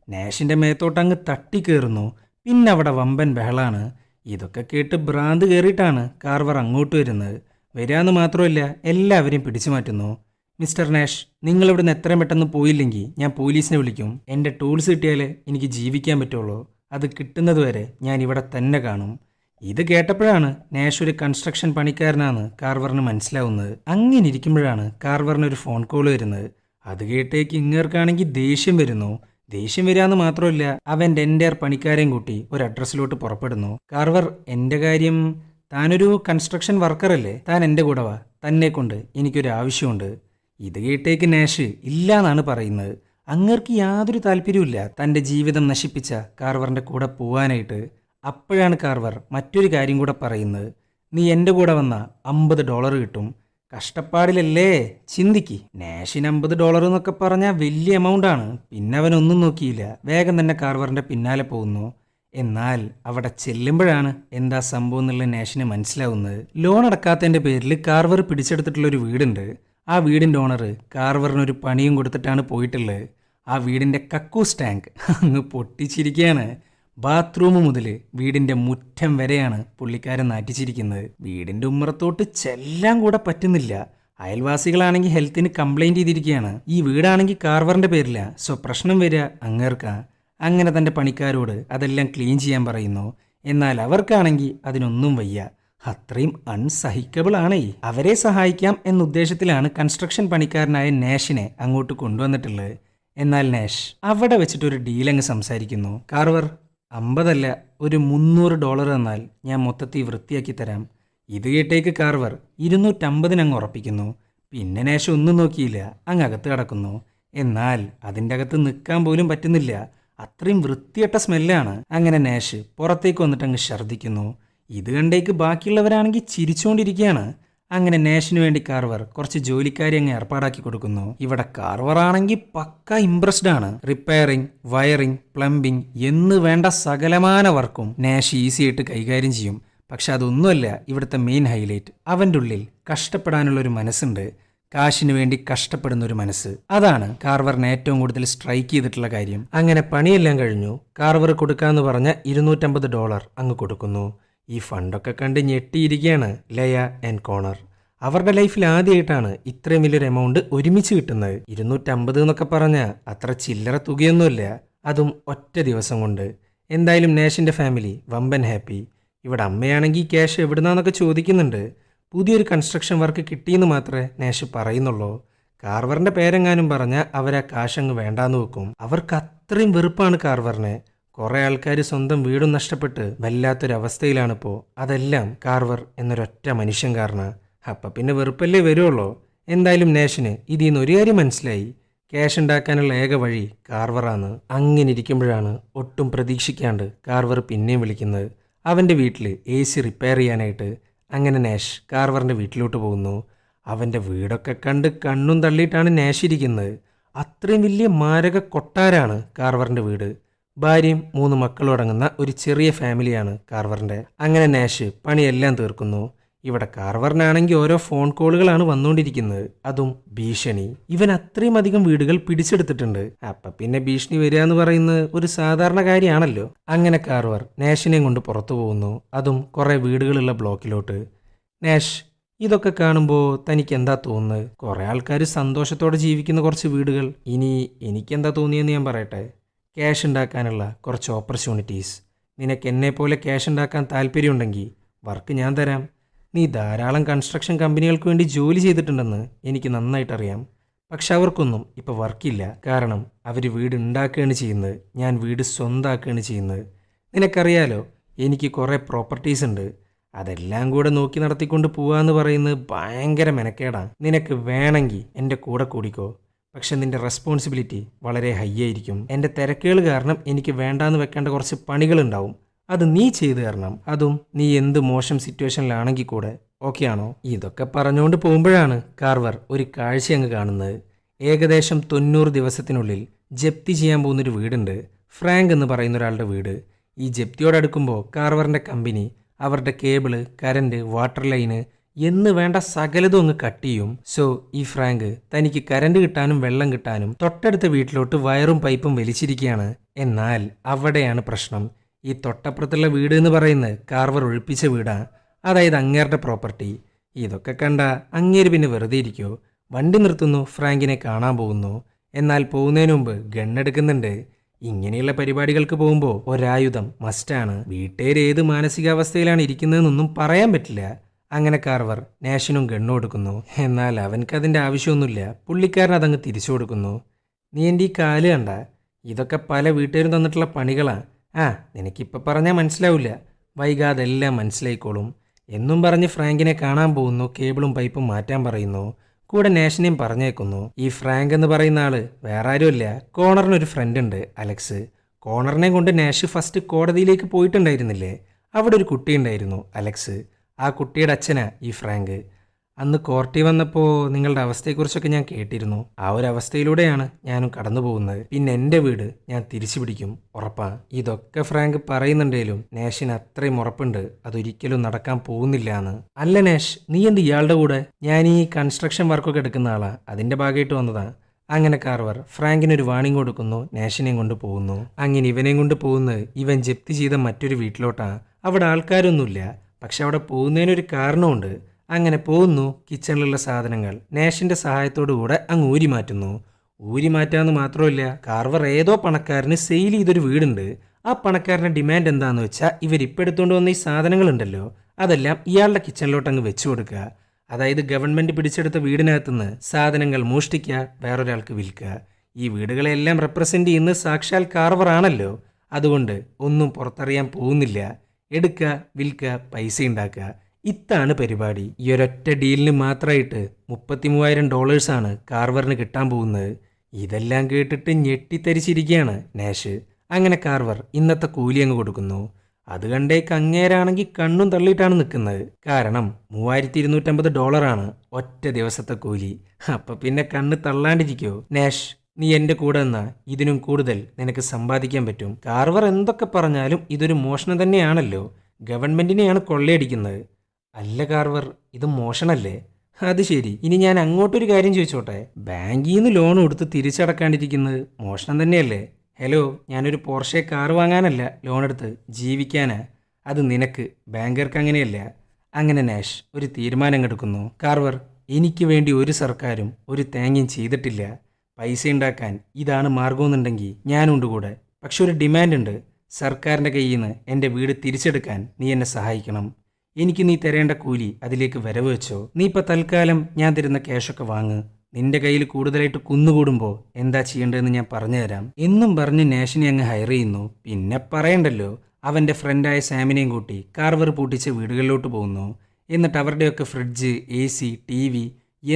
നാഷിന്റെ മേത്തോട്ട് അങ്ങ് തട്ടിക്കേറുന്നു. പിന്നെ അവിടെ വമ്പൻ ബഹളാണ്. ഇതൊക്കെ കേട്ട് ഭ്രാന്ത് കയറിയിട്ടാണ് കാർവർ അങ്ങോട്ട് വരുന്നത്. വരാന്ന് മാത്രമല്ല എല്ലാവരെയും പിടിച്ചു മാറ്റുന്നു. മിസ്റ്റർ നാഷ്, നിങ്ങളിവിടുന്ന് എത്രയും പെട്ടെന്ന് പോയില്ലെങ്കിൽ ഞാൻ പോലീസിനെ വിളിക്കും. എൻ്റെ ടൂൾസ് കിട്ടിയാലേ എനിക്ക് ജീവിക്കാൻ പറ്റുള്ളൂ. അത് കിട്ടുന്നത് വരെ ഞാൻ ഇവിടെ തന്നെ കാണും. ഇത് കേട്ടപ്പോഴാണ് നാഷ് ഒരു കൺസ്ട്രക്ഷൻ പണിക്കാരനാണ് കാർവറിന് മനസ്സിലാവുന്നത്. അങ്ങനെ ഇരിക്കുമ്പോഴാണ് കാർവറിന് ഒരു ഫോൺ കോൾ വരുന്നത്. അത് കേട്ടേക്ക് ഇങ്ങേർക്കാണെങ്കിൽ ദേഷ്യം വരുന്നു. ദേഷ്യം വരാന്ന് മാത്രമല്ല അവൻ്റെ എൻ്റെ പണിക്കാരെയും കൂട്ടി ഒരു അഡ്രസ്സിലോട്ട് പുറപ്പെടുന്നു. കാർവർ, എൻ്റെ കാര്യം, താനൊരു കൺസ്ട്രക്ഷൻ വർക്കറല്ലേ, താൻ എൻ്റെ കൂടെ വാ, തന്നെ കൊണ്ട് എനിക്കൊരു ആവശ്യമുണ്ട്. ഇത് കേട്ടേക്ക് നാഷ് ഇല്ലാന്നാണ് പറയുന്നത്. അങ്ങേർക്ക് യാതൊരു താല്പര്യമില്ല തൻ്റെ ജീവിതം നശിപ്പിച്ച കാർവറിൻ്റെ കൂടെ പോവാനായിട്ട്. അപ്പോഴാണ് കാർവർ മറ്റൊരു കാര്യം കൂടെ പറയുന്നത്. നീ എൻ്റെ കൂടെ വന്ന $50 കിട്ടും. കഷ്ടപ്പാടിലല്ലേ, ചിന്തിക്ക്. നാഷിന് $50 എന്നൊക്കെ പറഞ്ഞാൽ വലിയ എമൗണ്ടാണ്. പിന്നെ അവനൊന്നും നോക്കിയില്ല, വേഗം തന്നെ കാർവറിൻ്റെ പിന്നാലെ പോകുന്നു. എന്നാൽ അവിടെ ചെല്ലുമ്പോഴാണ് എന്താ സംഭവം എന്നുള്ള നാഷിന് മനസ്സിലാവുന്നത്. ലോൺ അടക്കാത്തതിൻ്റെ പേരിൽ കാർവർ പിടിച്ചെടുത്തിട്ടുള്ളൊരു വീടുണ്ട്. ആ വീടിൻ്റെ ഓണർ കാർവറിനൊരു പണിയും കൊടുത്തിട്ടാണ് പോയിട്ടുള്ളത്. ആ വീടിൻ്റെ കക്കൂസ് ടാങ്ക് അങ്ങ് പൊട്ടിച്ചിരിക്കുകയാണ്. ബാത്റൂം മുതൽ വീടിൻ്റെ മുറ്റം വരെയാണ് പുള്ളിക്കാരൻ നാറ്റിച്ചിരിക്കുന്നത്. വീടിൻ്റെ ഉമ്മറത്തോട്ട് ചെല്ലാൻ കൂടെ പറ്റുന്നില്ല. അയൽവാസികളാണെങ്കിൽ ഹെൽത്തിന് കംപ്ലൈൻറ്റ് ചെയ്തിരിക്കുകയാണ്. ഈ വീടാണെങ്കിൽ കാർവറിൻ്റെ പേരില്ല. സോ പ്രശ്നം വരിക അങ്ങേർക്കാ. അങ്ങനെ തൻ്റെ പണിക്കാരോട് അതെല്ലാം ക്ലീൻ ചെയ്യാൻ പറയുന്നു. എന്നാൽ അവർക്കാണെങ്കിൽ അതിനൊന്നും വയ്യ. അത്രയും അൺസഹിക്കബിൾ ആണേ. അവരെ സഹായിക്കാം എന്ന ഉദ്ദേശത്തിലാണ് കൺസ്ട്രക്ഷൻ പണിക്കാരനായ നാഷിനെ അങ്ങോട്ട് കൊണ്ടുവന്നിട്ടുള്ളത്. എന്നാൽ നാഷ് അവിടെ വെച്ചിട്ടൊരു ഡീലങ്ങ് സംസാരിക്കുന്നു. കാർവർ, 50 അല്ല, ഒരു $300 തന്നാൽ ഞാൻ മൊത്തത്തിൽ വൃത്തിയാക്കി തരാം. ഇത് കേട്ടേക്ക് കാർവർ 250 അങ്ങ് ഉറപ്പിക്കുന്നു. പിന്നെ നാഷ് ഒന്നും നോക്കിയില്ല, അങ്ങ് അകത്ത് കിടക്കുന്നു. എന്നാൽ അതിൻ്റെ അകത്ത് നിൽക്കാൻ പോലും പറ്റുന്നില്ല. അത്രയും വൃത്തിയട്ട സ്മെല്ലാണ്. അങ്ങനെ നാഷ് പുറത്തേക്ക് വന്നിട്ട് അങ്ങ് ഛർദ്ദിക്കുന്നു. ഇത് കണ്ടേക്ക് ബാക്കിയുള്ളവരാണെങ്കിൽ ചിരിച്ചുകൊണ്ടിരിക്കുകയാണ്. അങ്ങനെ നാഷിന് വേണ്ടി കാർവർ കുറച്ച് ജോലിക്കാരെ അങ്ങ് ഏർപ്പാടാക്കി കൊടുക്കുന്നു. ഇവിടെ കാർവർ ആണെങ്കിൽ പക്ക ഇംപ്രസ്ഡ് ആണ്. റിപ്പയറിംഗ്, വയറിംഗ്, പ്ലംബിംഗ് എന്ന് വേണ്ട സകലമാന വർക്കും നാഷ് ഈസി ആയിട്ട് കൈകാര്യം ചെയ്യും. പക്ഷെ അതൊന്നുമല്ല ഇവിടുത്തെ മെയിൻ ഹൈലൈറ്റ്. അവൻ്റെ ഉള്ളിൽ കഷ്ടപ്പെടാനുള്ളൊരു മനസ്സുണ്ട്. കാശിന് വേണ്ടി കഷ്ടപ്പെടുന്ന ഒരു മനസ്സ്. അതാണ് കാർവറിന് ഏറ്റവും കൂടുതൽ സ്ട്രൈക്ക് ചെയ്തിട്ടുള്ള കാര്യം. അങ്ങനെ പണിയെല്ലാം കഴിഞ്ഞു. കാർവർ കൊടുക്കാന്ന് പറഞ്ഞ $250 അങ്ങ് കൊടുക്കുന്നു. ഈ ഫണ്ടൊക്കെ കണ്ട് ഞെട്ടിയിരിക്കുകയാണ് ലയ ആൻഡ് കോണർ. അവരുടെ ലൈഫിൽ ആദ്യമായിട്ടാണ് ഇത്രയും വലിയൊരു എമൗണ്ട് ഒരുമിച്ച് കിട്ടുന്നത്. 250 എന്നൊക്കെ പറഞ്ഞാൽ അത്ര ചില്ലറ തുകയൊന്നുമില്ല, അതും ഒറ്റ ദിവസം കൊണ്ട്. എന്തായാലും നാഷിൻ്റെ ഫാമിലി വമ്പൻ ഹാപ്പി. ഇവിടെ അമ്മയാണെങ്കിൽ ക്യാഷ് എവിടുന്നാന്നൊക്കെ ചോദിക്കുന്നുണ്ട്. പുതിയൊരു കൺസ്ട്രക്ഷൻ വർക്ക് കിട്ടിയെന്ന് മാത്രമേ നാഷ് പറയുന്നുള്ളൂ. കാർവറിൻ്റെ പേരെങ്ങാനും പറഞ്ഞാൽ അവരാ കാശങ്ങ് വേണ്ടാന്ന് വെക്കും. അവർക്ക് അത്രയും വെറുപ്പാണ് കാർവറിനെ. കുറേ ആൾക്കാർ സ്വന്തം വീടും നഷ്ടപ്പെട്ട് വല്ലാത്തൊരവസ്ഥയിലാണിപ്പോൾ. അതെല്ലാം കാർവർ എന്നൊരൊറ്റ മനുഷ്യൻ കാരണം. അപ്പം പിന്നെ വെറുപ്പല്ലേ വരുള്ളൂ. എന്തായാലും നാഷിന് ഇതിൽ നിന്ന് ഒരു കാര്യം മനസ്സിലായി. ക്യാഷ് ഉണ്ടാക്കാനുള്ള ഏക വഴി കാർവറാണ്. അങ്ങനെ ഇരിക്കുമ്പോഴാണ് ഒട്ടും പ്രതീക്ഷിക്കാണ്ട് കാർവർ പിന്നെയും വിളിക്കുന്നത് അവൻ്റെ വീട്ടിൽ AC റിപ്പയർ ചെയ്യാനായിട്ട്. അങ്ങനെ നാഷ് കാർവറിൻ്റെ വീട്ടിലോട്ട് പോകുന്നു. അവൻ്റെ വീടൊക്കെ കണ്ട് കണ്ണും തള്ളിയിട്ടാണ് നാഷ് ഇരിക്കുന്നത്. അത്രയും വലിയ മാരക കൊട്ടാരാണ് കാർവറിൻ്റെ വീട്. ഭാര്യയും 3 മക്കളും അടങ്ങുന്ന ഒരു ചെറിയ ഫാമിലിയാണ് കാർവറിൻ്റെ. അങ്ങനെ നാഷ് പണിയെല്ലാം തീർക്കുന്നു. ഇവിടെ കാർവറിനാണെങ്കിൽ ഓരോ ഫോൺ കോളുകളാണ് വന്നുകൊണ്ടിരിക്കുന്നത്. അതും ഭീഷണി. ഇവൻ അത്രയും അധികം വീടുകൾ പിടിച്ചെടുത്തിട്ടുണ്ട്. അപ്പം പിന്നെ ഭീഷണി വരിക എന്ന് പറയുന്നത് ഒരു സാധാരണ കാര്യമാണല്ലോ. അങ്ങനെ കാർവർ നാഷിനെയും കൊണ്ട് പുറത്തു പോകുന്നു. അതും കുറേ വീടുകളുള്ള ബ്ലോക്കിലോട്ട്. നാഷ് ഇതൊക്കെ കാണുമ്പോൾ തനിക്ക് എന്താ തോന്നുന്നത്? കുറേ ആൾക്കാർ സന്തോഷത്തോടെ ജീവിക്കുന്ന കുറച്ച് വീടുകൾ. ഇനി എനിക്കെന്താ തോന്നിയെന്ന് ഞാൻ പറയട്ടെ. ക്യാഷ് ഉണ്ടാക്കാനുള്ള കുറച്ച് ഓപ്പർച്യൂണിറ്റീസ്. നിനക്ക് എന്നെപ്പോലെ ക്യാഷ് ഉണ്ടാക്കാൻ താല്പര്യമുണ്ടെങ്കിൽ വർക്ക് ഞാൻ തരാം. നീ ധാരാളം കൺസ്ട്രക്ഷൻ കമ്പനികൾക്ക് വേണ്ടി ജോലി ചെയ്തിട്ടുണ്ടെന്ന് എനിക്ക് നന്നായിട്ടറിയാം. പക്ഷെ അവർക്കൊന്നും ഇപ്പോൾ വർക്കില്ല. കാരണം അവർ വീട് ഉണ്ടാക്കുകയാണ് ചെയ്യുന്നത്. ഞാൻ വീട് സ്വന്തമാക്കുകയാണ് ചെയ്യുന്നത്. നിനക്കറിയാലോ, എനിക്ക് കുറേ പ്രോപ്പർട്ടീസ് ഉണ്ട്. അതെല്ലാം കൂടെ നോക്കി നടത്തിക്കൊണ്ട് പോവാന്ന് പറയുന്നത് ഭയങ്കര മെനക്കേടാണ്. നിനക്ക് വേണമെങ്കിൽ എൻ്റെ കൂടെ കൂടിക്കോ. പക്ഷെ നിൻ്റെ റെസ്പോൺസിബിലിറ്റി വളരെ ഹൈ ആയിരിക്കും. എൻ്റെ തിരക്കുകൾ കാരണം എനിക്ക് വേണ്ടാന്ന് വെക്കേണ്ട കുറച്ച് പണികളുണ്ടാവും. അത് നീ ചെയ്തു തരണം. അതും നീ എന്ത് മോശം സിറ്റുവേഷനിലാണെങ്കിൽ കൂടെ. ഓക്കെ ആണോ? ഇതൊക്കെ പറഞ്ഞുകൊണ്ട് പോകുമ്പോഴാണ് കാർവർ ഒരു കാഴ്ച അങ്ങ് കാണുന്നത്. ഏകദേശം 90 ദിവസത്തിനുള്ളിൽ ജപ്തി ചെയ്യാൻ പോകുന്നൊരു വീടുണ്ട്. ഫ്രാങ്ക് എന്ന് പറയുന്ന ഒരാളുടെ വീട്. ഈ ജപ്തിയോടടുക്കുമ്പോൾ കാർവറിൻ്റെ കമ്പനി അവരുടെ കേബിള്, കരണ്ട്, വാട്ടർ ലൈന് എന്ന് വേണ്ട സകലതും അങ്ങ് കട്ട് ചെയ്യും. സോ ഈ ഫ്രാങ്ക് തനിക്ക് കരണ്ട് കിട്ടാനും വെള്ളം കിട്ടാനും തൊട്ടടുത്ത വീട്ടിലോട്ട് വയറും പൈപ്പും വലിച്ചിരിക്കുകയാണ്. എന്നാൽ അവിടെയാണ് പ്രശ്നം. ഈ തൊട്ടപ്പുറത്തുള്ള വീട് എന്ന് പറയുന്നത് കാർവർ ഒഴിപ്പിച്ച വീടാണ്. അതായത് അങ്ങേരുടെ പ്രോപ്പർട്ടി. ഇതൊക്കെ കണ്ട അങ്ങേര് പിന്നെ വെറുതെ ഇരിക്കുമോ? വണ്ടി നിർത്തുന്നു, ഫ്രാങ്കിനെ കാണാൻ പോകുന്നു. എന്നാൽ പോകുന്നതിന് മുമ്പ് ഗണ്ണെടുക്കുന്നുണ്ട്. ഇങ്ങനെയുള്ള പരിപാടികൾക്ക് പോകുമ്പോൾ ഒരായുധം മസ്റ്റാണ്. വീട്ടുകാർ ഏത് മാനസികാവസ്ഥയിലാണ് ഇരിക്കുന്നതെന്നൊന്നും പറയാൻ പറ്റില്ല. അങ്ങനെ കാർവർ നാഷിനും ഗണ്ണു കൊടുക്കുന്നു. എന്നാൽ അവൻക്കതിൻ്റെ ആവശ്യമൊന്നുമില്ല. പുള്ളിക്കാരൻ അതങ്ങ് തിരിച്ചു കൊടുക്കുന്നു. നീ എൻ്റെ ഈ കാല് കണ്ട? ഇതൊക്കെ പല വീട്ടുകാരും തന്നിട്ടുള്ള പണികളാണ്. നിനക്കിപ്പോൾ പറഞ്ഞാൽ മനസ്സിലാവില്ല, വൈകാതെ എല്ലാം മനസ്സിലായിക്കോളും എന്നും പറഞ്ഞ് ഫ്രാങ്കിനെ കാണാൻ പോകുന്നു. കേബിളും പൈപ്പും മാറ്റാൻ പറയുന്നു. കൂടെ നാഷിനെയും പറഞ്ഞേക്കുന്നു. ഈ ഫ്രാങ്ക് എന്ന് പറയുന്ന ആള് വേറെ ആരുമല്ല, കോണറിനൊരു ഫ്രണ്ട് ഉണ്ട്, അലക്സ്. കോണറിനെ കൊണ്ട് നാഷ് ഫസ്റ്റ് കോടതിയിലേക്ക് പോയിട്ടുണ്ടായിരുന്നില്ലേ? അവിടെ ഒരു കുട്ടിയുണ്ടായിരുന്നു, അലക്സ്. ആ കുട്ടിയുടെ അച്ഛനാ ഈ ഫ്രാങ്ക്. അന്ന് കോർട്ടിൽ വന്നപ്പോൾ നിങ്ങളുടെ അവസ്ഥയെക്കുറിച്ചൊക്കെ ഞാൻ കേട്ടിരുന്നു. ആ ഒരു അവസ്ഥയിലൂടെയാണ് ഞാനും കടന്നു പോകുന്നത്. പിന്നെ എൻ്റെ വീട് ഞാൻ തിരിച്ചു പിടിക്കും, ഉറപ്പാ. ഇതൊക്കെ ഫ്രാങ്ക് പറയുന്നുണ്ടേലും നാഷിന് അത്രയും ഉറപ്പുണ്ട് അതൊരിക്കലും നടക്കാൻ പോകുന്നില്ല എന്ന്. അല്ല നാഷ്, നീ എന്ത് ഇയാളുടെ കൂടെ? ഞാൻ ഈ കൺസ്ട്രക്ഷൻ വർക്കൊക്കെ എടുക്കുന്ന ആളാ, അതിൻ്റെ ഭാഗമായിട്ട് വന്നതാ. അങ്ങനെ കാർവർ ഫ്രാങ്കിനൊരു വാണിംഗ് കൊടുക്കുന്നു. നാഷിനെയും കൊണ്ട് പോകുന്നു. അങ്ങനെ ഇവനെയും കൊണ്ട് പോകുന്നത് ഇവൻ ജപ്തി ചെയ്ത മറ്റൊരു വീട്ടിലോട്ടാ. അവിടെ ആൾക്കാരൊന്നുമില്ല. പക്ഷെ അവിടെ പോകുന്നതിനൊരു കാരണമുണ്ട്. അങ്ങനെ പോകുന്നു. കിച്ചണിലുള്ള സാധനങ്ങൾ നാഷിൻ്റെ സഹായത്തോടു കൂടെ അങ്ങ് ഊരി മാറ്റുന്നു. ഊരി മാറ്റാമെന്ന് മാത്രമല്ല, കാർവർ ഏതോ പണക്കാരന് സെയിൽ ചെയ്തൊരു വീടുണ്ട്. ആ പണക്കാരൻ്റെ ഡിമാൻഡ് എന്താണെന്ന് വെച്ചാൽ ഇവരിപ്പോൾ എടുത്തുകൊണ്ട് വന്ന ഈ സാധനങ്ങളുണ്ടല്ലോ, അതെല്ലാം ഇയാളുടെ കിച്ചണിലോട്ട് അങ്ങ് വെച്ചു കൊടുക്കുക. അതായത് ഗവൺമെൻറ് പിടിച്ചെടുത്ത വീടിനകത്തുനിന്ന് സാധനങ്ങൾ മോഷ്ടിക്കുക, വേറൊരാൾക്ക് വിൽക്കുക. ഈ വീടുകളെല്ലാം റെപ്രസെൻ്റ് ചെയ്യുന്നത് സാക്ഷാൽ കാർവർ ആണല്ലോ. അതുകൊണ്ട് ഒന്നും പുറത്തറിയാൻ പോകുന്നില്ല. എടുക്കുക, വിൽക്കുക, പൈസ ഉണ്ടാക്കുക. ഇതാണ് പരിപാടി. ഈ ഒരൊറ്റ ഡീലിന് മാത്രമായിട്ട് $33,000 കാർവറിന് കിട്ടാൻ പോകുന്നത്. ഇതെല്ലാം കേട്ടിട്ട് ഞെട്ടിത്തരിച്ചിരിക്കുകയാണ് നാഷ്. അങ്ങനെ കാർവർ ഇന്നത്തെ കൂലി അങ്ങ് കൊടുക്കുന്നു. അത് കണ്ടേക്ക് അങ്ങേരാണെങ്കിൽ കണ്ണും തള്ളിയിട്ടാണ് നിൽക്കുന്നത്. കാരണം $3,250 ഒറ്റ ദിവസത്തെ കൂലി. അപ്പം പിന്നെ കണ്ണ് തള്ളാണ്ടിരിക്കോ? നാഷ്, നീ എൻ്റെ കൂടെ നിന്നാ ഇതിനും കൂടുതൽ നിനക്ക് സമ്പാദിക്കാൻ പറ്റും. കാർവർ എന്തൊക്കെ പറഞ്ഞാലും ഇതൊരു മോഷണം തന്നെയാണല്ലോ. ഗവൺമെൻറ്റിനെയാണ് കൊള്ളയടിക്കുന്നത്. അല്ല കാർവർ, ഇത് മോഷണല്ലേ? അത് ശരി. ഇനി ഞാൻ അങ്ങോട്ടൊരു കാര്യം ചോദിച്ചോട്ടെ. ബാങ്കിൽ നിന്ന് ലോൺ കൊടുത്ത് തിരിച്ചടക്കാണ്ടിരിക്കുന്നത് മോഷണം തന്നെയല്ലേ? ഹലോ, ഞാനൊരു പോർഷെ കാർ വാങ്ങാനല്ല ലോൺ എടുത്ത് ജീവിക്കാനാ. അത് നിനക്ക്, ബാങ്കർക്ക് അങ്ങനെയല്ല. അങ്ങനെ നാഷ് ഒരു തീരുമാനം എടുക്കുന്നു. കാർവർ, എനിക്ക് വേണ്ടി ഒരു സർക്കാരും ഒരു തേങ്ങയും ചെയ്തിട്ടില്ല. പൈസ ഉണ്ടാക്കാൻ ഇതാണ് മാർഗമെന്നുണ്ടെങ്കിൽ ഞാനുണ്ട് കൂടെ. പക്ഷെ ഒരു ഡിമാൻഡ് ഉണ്ട്. സർക്കാരിൻ്റെ കയ്യിൽ നിന്ന് എൻ്റെ വീട് തിരിച്ചെടുക്കാൻ നീ എന്നെ സഹായിക്കണം. എനിക്ക് നീ തരേണ്ട കൂലി അതിലേക്ക് വരവ് വെച്ചോ. നീ ഇപ്പം തൽക്കാലം ഞാൻ തരുന്ന ക്യാഷൊക്കെ വാങ്ങ്. നിന്റെ കയ്യിൽ കൂടുതലായിട്ട് കുന്നുകൂടുമ്പോൾ എന്താ ചെയ്യേണ്ടതെന്ന് ഞാൻ പറഞ്ഞുതരാം എന്നും പറഞ്ഞ് നാഷിനെ അങ്ങ് ഹയർ ചെയ്യുന്നു. പിന്നെ പറയണ്ടല്ലോ, അവൻ്റെ ഫ്രണ്ടായ സാമിനെയും കൂട്ടി കാർവർ പൂട്ടിച്ച് വീടുകളിലോട്ട് പോകുന്നു. എന്നിട്ട് അവരുടെയൊക്കെ ഫ്രിഡ്ജ്, AC, TV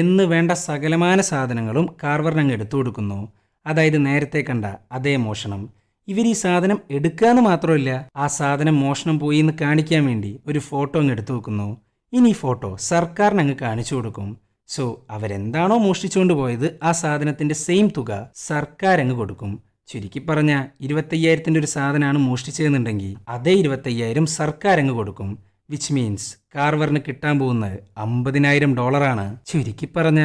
എന്ന് വേണ്ട സകലമാന സാധനങ്ങളും കാർവറിനങ്ങ് എടുത്തു കൊടുക്കുന്നു. അതായത് നേരത്തെ കണ്ട അതേ മോഷണം. ഇവർ ഈ സാധനം എടുക്കാന്ന് മാത്രമല്ല, ആ സാധനം മോഷണം പോയി എന്ന് കാണിക്കാൻ വേണ്ടി ഒരു ഫോട്ടോ അങ്ങ് എടുത്തു വെക്കുന്നു. ഇനി ഈ ഫോട്ടോ സർക്കാരിന് അങ്ങ് കാണിച്ചു കൊടുക്കും. സോ അവരെന്താണോ മോഷ്ടിച്ചുകൊണ്ട് പോയത് ആ സാധനത്തിന്റെ സെയിം തുക സർക്കാർ അങ്ങ് കൊടുക്കും. ചുരുക്കി പറഞ്ഞ 25,000 ഒരു സാധനമാണ് മോഷ്ടിച്ചതെന്നുണ്ടെങ്കിൽ അതേ 25,000 സർക്കാർ അങ്ങ് കൊടുക്കും. വിച്ച് മീൻസ് കാർവറിന് കിട്ടാൻ പോകുന്നത് $50,000. ചുരുക്കി പറഞ്ഞ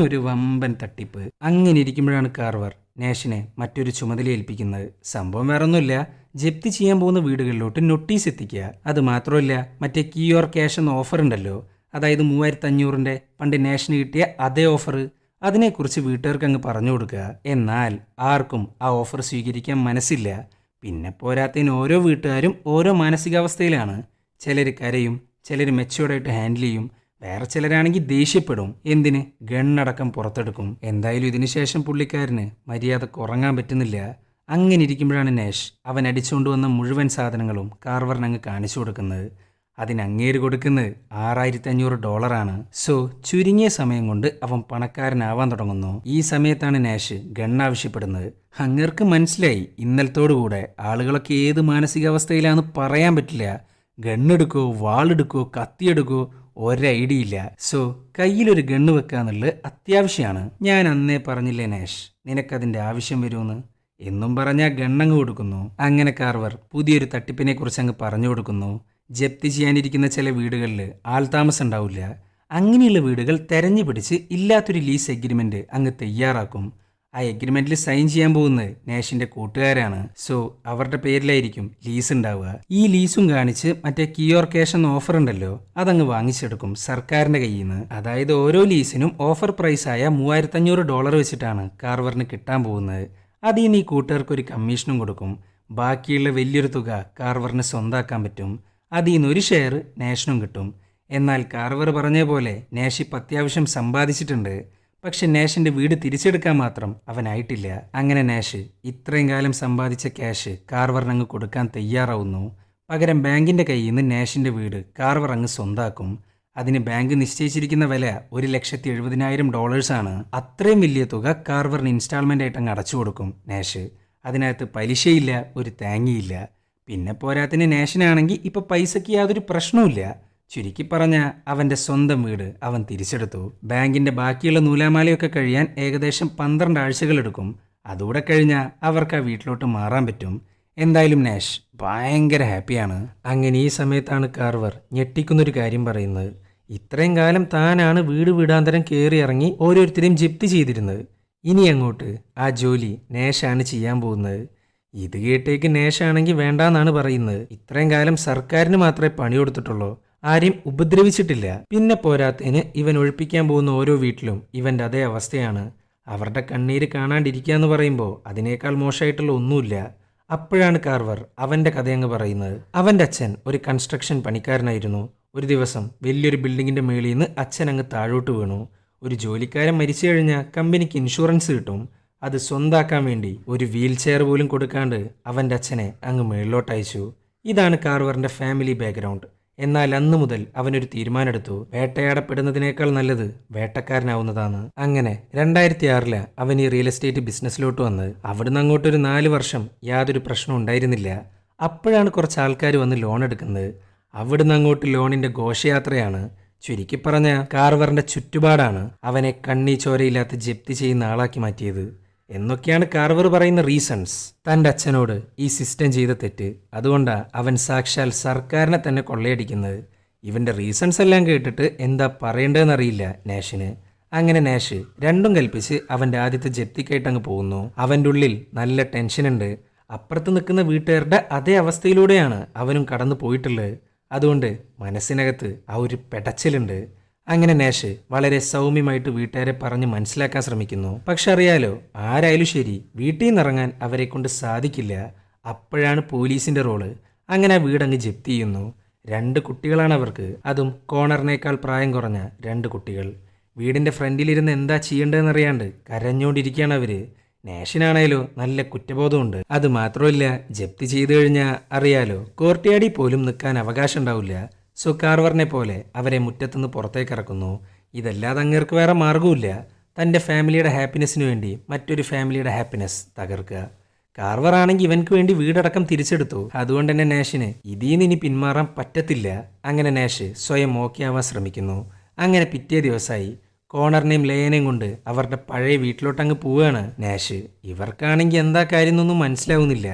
ഒരു വമ്പൻ തട്ടിപ്പ്. അങ്ങനെ ഇരിക്കുമ്പോഴാണ് കാർവർ നാഷിനെ മറ്റൊരു ചുമതല ഏൽപ്പിക്കുന്നത്. സംഭവം വേറൊന്നുമില്ല, ജപ്തി ചെയ്യാൻ പോകുന്ന വീടുകളിലോട്ട് നോട്ടീസ് എത്തിക്കുക. അത് മാത്രമല്ല, മറ്റേ കീ ഓർ ക്യാഷ് എന്ന ഓഫർ ഉണ്ടല്ലോ, അതായത് 3,500 പണ്ട് നാഷിന് കിട്ടിയ അതേ ഓഫർ, അതിനെക്കുറിച്ച് വീട്ടുകാർക്ക് അങ്ങ് പറഞ്ഞു കൊടുക്കുക. എന്നാൽ ആർക്കും ആ ഓഫർ സ്വീകരിക്കാൻ മനസ്സില്ല. പിന്നെ പോരാത്തതിന് ഓരോ വീട്ടുകാരും ഓരോ മാനസികാവസ്ഥയിലാണ്. ചിലർ കരയും, ചിലർ മെച്ചുവേർഡായിട്ട് ഹാൻഡിൽ ചെയ്യും, വേറെ ചിലരാണെങ്കിൽ ദേഷ്യപ്പെടും. എന്തിന്? ഗണ്ണടക്കം പുറത്തെടുക്കും. എന്തായാലും ഇതിനു ശേഷം പുള്ളിക്കാരന് മര്യാദക്ക് ഉറങ്ങാൻ പറ്റുന്നില്ല. അങ്ങനെ ഇരിക്കുമ്പോഴാണ് നാഷ് അവൻ അടിച്ചുകൊണ്ട് വന്ന മുഴുവൻ സാധനങ്ങളും കാർവറിന് അങ്ങ് കാണിച്ചു കൊടുക്കുന്നത്. അതിന് അങ്ങേര് കൊടുക്കുന്നത് $6,500. സോ ചുരുങ്ങിയ സമയം കൊണ്ട് അവൻ പണക്കാരനാവാൻ തുടങ്ങുന്നു. ഈ സമയത്താണ് നാഷ് ഗണ്ണ് ആവശ്യപ്പെടുന്നത്. അങ്ങേർക്ക് മനസ്സിലായി ഇന്നലത്തോടുകൂടെ ആളുകളൊക്കെ ഏത് മാനസികാവസ്ഥയിലാണെന്ന് പറയാൻ പറ്റില്ല. ഗണ്ണെടുക്കോ, വാളെടുക്കോ, കത്തിയെടുക്കോ ഒരൈഡിയ ഇല്ല. സോ കയ്യിലൊരു ഗണ്ണ് വെക്കാന്നുള്ളത് അത്യാവശ്യമാണ്. ഞാൻ അന്നേ പറഞ്ഞില്ലേ നാഷ്, നിനക്കതിൻ്റെ ആവശ്യം വരുമെന്ന് എന്നും പറഞ്ഞാൽ ഗണ്ണങ്ങ് കൊടുക്കുന്നു. അങ്ങനെ കാർവർ പുതിയൊരു തട്ടിപ്പിനെ കുറിച്ച് അങ്ങ് പറഞ്ഞു കൊടുക്കുന്നു. ജപ്തി ചെയ്യാനിരിക്കുന്ന ചില വീടുകളിൽ ആൾതാമസം ഉണ്ടാവില്ല. അങ്ങനെയുള്ള വീടുകൾ തെരഞ്ഞു പിടിച്ച് ഇല്ലാത്തൊരു ലീസ് എഗ്രിമെന്റ് അങ്ങ് തയ്യാറാക്കും. ആ എഗ്രിമെന്റിൽ സൈൻ ചെയ്യാൻ പോകുന്നത് നാഷിന്റെ കൂട്ടുകാരാണ്. സോ അവരുടെ പേരിലായിരിക്കും ലീസ് ഉണ്ടാവുക. ഈ ലീസും കാണിച്ച് മറ്റേ കീ ഓർ ക്യാഷ് എന്ന ഓഫർ ഉണ്ടല്ലോ, അതങ്ങ് വാങ്ങിച്ചെടുക്കും സർക്കാരിന്റെ കയ്യിൽ നിന്ന്. അതായത് ഓരോ ലീസിനും ഓഫർ പ്രൈസായ $3,500 വെച്ചിട്ടാണ് കാർവറിന് കിട്ടാൻ പോകുന്നത്. അതിൽ നിന്ന് ഈ കൂട്ടുകാർക്ക് ഒരു കമ്മീഷനും കൊടുക്കും. ബാക്കിയുള്ള വലിയൊരു തുക കാർവറിന് സ്വന്താക്കാൻ പറ്റും. അതിൽ നിന്ന് ഒരു ഷെയർ നാഷിനും കിട്ടും. എന്നാൽ കാർവർ പറഞ്ഞ പോലെ നാഷ് ഇപ്പം അത്യാവശ്യം സമ്പാദിച്ചിട്ടുണ്ട്. പക്ഷെ നാഷിന്റെ വീട് തിരിച്ചെടുക്കാൻ മാത്രം അവനായിട്ടില്ല. അങ്ങനെ നാഷ് ഇത്രയും കാലം സമ്പാദിച്ച ക്യാഷ് കാർവറിന് അങ്ങ് കൊടുക്കാൻ തയ്യാറാവുന്നു. പകരം ബാങ്കിന്റെ കയ്യിൽ നിന്ന് നാഷിന്റെ വീട് കാർവർ അങ്ങ് സ്വന്താക്കും. അതിന് ബാങ്ക് നിശ്ചയിച്ചിരിക്കുന്ന വില $1,70,000 അത്രയും വലിയ തുക കാർവറിന് ഇൻസ്റ്റാൾമെന്റ് ആയിട്ട് അങ്ങ് അടച്ചു കൊടുക്കും നാഷ്. അതിനകത്ത് പലിശയില്ല, ഒരു തേങ്ങയില്ല. പിന്നെ പോരാത്തിന് നാഷിനാണെങ്കിൽ ഇപ്പൊ പൈസയ്ക്ക് യാതൊരു പ്രശ്നവുമില്ല. ചുരുക്കി പറഞ്ഞ അവന്റെ സ്വന്തം വീട് അവൻ തിരിച്ചെടുത്തു. ബാങ്കിന്റെ ബാക്കിയുള്ള നൂലാമാലയൊക്കെ കഴിയാൻ ഏകദേശം 12 ആഴ്ചകളെടുക്കും. അതുകൂടെ കഴിഞ്ഞാൽ അവർക്ക് ആ വീട്ടിലോട്ട് മാറാൻ പറ്റും. എന്തായാലും നാഷ് ഭയങ്കര ഹാപ്പിയാണ്. അങ്ങനെ ഈ സമയത്താണ് കാർവർ ഞെട്ടിക്കുന്നൊരു കാര്യം പറയുന്നത്. ഇത്രയും കാലം താനാണ് വീട് വീടാന്തരം കയറി ഇറങ്ങി ഓരോരുത്തരെയും ജപ്തി ചെയ്തിരുന്നത്. ഇനി അങ്ങോട്ട് ആ ജോലി നാഷാണ് ചെയ്യാൻ പോകുന്നത്. ഇത് കേട്ടേക്ക് നാഷാണെങ്കിൽ വേണ്ടാന്നാണ് പറയുന്നത്. ഇത്രയും കാലം സർക്കാരിന് മാത്രമേ പണി കൊടുത്തിട്ടുള്ളൂ, ആരെയും ഉപദ്രവിച്ചിട്ടില്ല. പിന്നെ പോരാത്തതിന് ഇവൻ ഒഴിപ്പിക്കാൻ പോകുന്ന ഓരോ വീട്ടിലും ഇവന്റെ അതേ അവസ്ഥയാണ്. അവരുടെ കണ്ണീര് കാണാണ്ടിരിക്കുക എന്ന് പറയുമ്പോൾ അതിനേക്കാൾ മോശമായിട്ടുള്ള ഒന്നുമില്ല. അപ്പോഴാണ് കാർവർ അവന്റെ കഥയങ്ങ് പറയുന്നത്. അവന്റെ അച്ഛൻ ഒരു കൺസ്ട്രക്ഷൻ പണിക്കാരനായിരുന്നു. ഒരു ദിവസം വലിയൊരു ബിൽഡിങ്ങിന്റെ മേളിൽ നിന്ന് അച്ഛൻ അങ്ങ് താഴോട്ട് വീണു. ഒരു ജോലിക്കാരൻ മരിച്ചു കഴിഞ്ഞാൽ കമ്പനിക്ക് ഇൻഷുറൻസ് കിട്ടും. അത് സ്വന്താക്കാൻ വേണ്ടി ഒരു വീൽ ചെയർ പോലും കൊടുക്കാണ്ട് അവന്റെ അച്ഛനെ അങ്ങ് മേളിലോട്ട് അയച്ചു. ഇതാണ് കാർവറിന്റെ ഫാമിലി ബാക്ക്ഗ്രൗണ്ട്. എന്നാൽ അന്നു മുതൽ അവനൊരു തീരുമാനമെടുത്തു, വേട്ടയാടപ്പെടുന്നതിനേക്കാൾ നല്ലത് വേട്ടക്കാരനാവുന്നതാണ്. അങ്ങനെ 2006 അവൻ ഈ റിയൽ എസ്റ്റേറ്റ് ബിസിനസ്സിലോട്ട് വന്ന് അവിടുന്ന് അങ്ങോട്ടൊരു 4 വർഷം യാതൊരു പ്രശ്നവും ഉണ്ടായിരുന്നില്ല. അപ്പോഴാണ് കുറച്ച് ആൾക്കാർ വന്ന് ലോൺ എടുക്കുന്നത്. അവിടുന്ന് അങ്ങോട്ട് ലോണിന്റെ ഘോഷയാത്രയാണ്. ചുരുക്കി പറഞ്ഞ കാർവറിന്റെ ചുറ്റുപാടാണ് അവനെ കണ്ണി ചോരയില്ലാത്ത ജപ്തി ചെയ്യുന്ന ആളാക്കി മാറ്റിയത് എന്നൊക്കെയാണ് കാർവർ പറയുന്ന റീസൺസ്. തൻ്റെ അച്ഛനോട് ഈ സിസ്റ്റം ചെയ്ത തെറ്റ്, അതുകൊണ്ടാണ് അവൻ സാക്ഷാൽ സർക്കാരിനെ തന്നെ കൊള്ളയടിക്കുന്നത്. ഇവൻ്റെ റീസൺസ് എല്ലാം കേട്ടിട്ട് എന്താ പറയേണ്ടതെന്നറിയില്ല നാഷിന്. അങ്ങനെ നാഷ് രണ്ടും കൽപ്പിച്ച് അവൻ്റെ ആദ്യത്തെ ജപ്തിക്കായിട്ട് അങ്ങ് പോകുന്നു. അവൻ്റെ ഉള്ളിൽ നല്ല ടെൻഷനുണ്ട്. അപ്പുറത്ത് നിൽക്കുന്ന വീട്ടുകാരുടെ അതേ അവസ്ഥയിലൂടെയാണ് അവനും കടന്നു പോയിട്ടുള്ളത്. അതുകൊണ്ട് മനസ്സിനകത്ത് ആ ഒരു പെടച്ചിലുണ്ട്. അങ്ങനെ നാഷ് വളരെ സൗമ്യമായിട്ട് വീട്ടുകാരെ പറഞ്ഞ് മനസ്സിലാക്കാൻ ശ്രമിക്കുന്നു. പക്ഷെ അറിയാലോ, ആരായാലും ശരി വീട്ടിൽ നിന്ന് ഇറങ്ങാൻ അവരെ കൊണ്ട് സാധിക്കില്ല. അപ്പോഴാണ് പോലീസിന്റെ റോള്. അങ്ങനെ ആ വീടങ്ങ് ജപ്തി ചെയ്യുന്നു. 2 കുട്ടികളാണ് അവർക്ക്, അതും കോണറിനേക്കാൾ പ്രായം കുറഞ്ഞ 2 കുട്ടികൾ. വീടിന്റെ ഫ്രണ്ടിലിരുന്ന് എന്താ ചെയ്യേണ്ടതെന്നറിയാണ്ട് കരഞ്ഞുകൊണ്ടിരിക്കുകയാണ് അവര്. നാഷിനാണേലോ നല്ല കുറ്റബോധമുണ്ട്. അത് മാത്രമല്ല, ജപ്തി ചെയ്തു കഴിഞ്ഞാൽ അറിയാലോ, കോർട്ടിയാടി പോലും നിൽക്കാൻ അവകാശം ഉണ്ടാവില്ല. സോ കാർവറിനെ പോലെ അവരെ മുറ്റത്തുനിന്ന് പുറത്തേക്ക് ഇറക്കുന്നു. ഇതല്ലാതെ അങ്ങേർക്ക് വേറെ മാർഗവുമില്ല. തൻ്റെ ഫാമിലിയുടെ ഹാപ്പിനെസ്സിന് വേണ്ടി മറ്റൊരു ഫാമിലിയുടെ ഹാപ്പിനെസ് തകർക്കുക. കാർവർ ആണെങ്കിൽ ഇവൻക്ക് വേണ്ടി വീടടക്കം തിരിച്ചെടുത്തു. അതുകൊണ്ട് തന്നെ നാഷിന് ഇതിന്ന് ഇനി പിന്മാറാൻ പറ്റത്തില്ല. അങ്ങനെ നാഷ് സ്വയം ഓക്കെ ആവാൻ ശ്രമിക്കുന്നു. അങ്ങനെ പിറ്റേ ദിവസമായി കോണറിനെയും ലേയനെയും കൊണ്ട് അവരുടെ പഴയ വീട്ടിലോട്ടങ്ങ് പോവുകയാണ് നാഷ്. ഇവർക്കാണെങ്കിൽ എന്താ കാര്യം എന്നൊന്നും മനസ്സിലാവുന്നില്ല.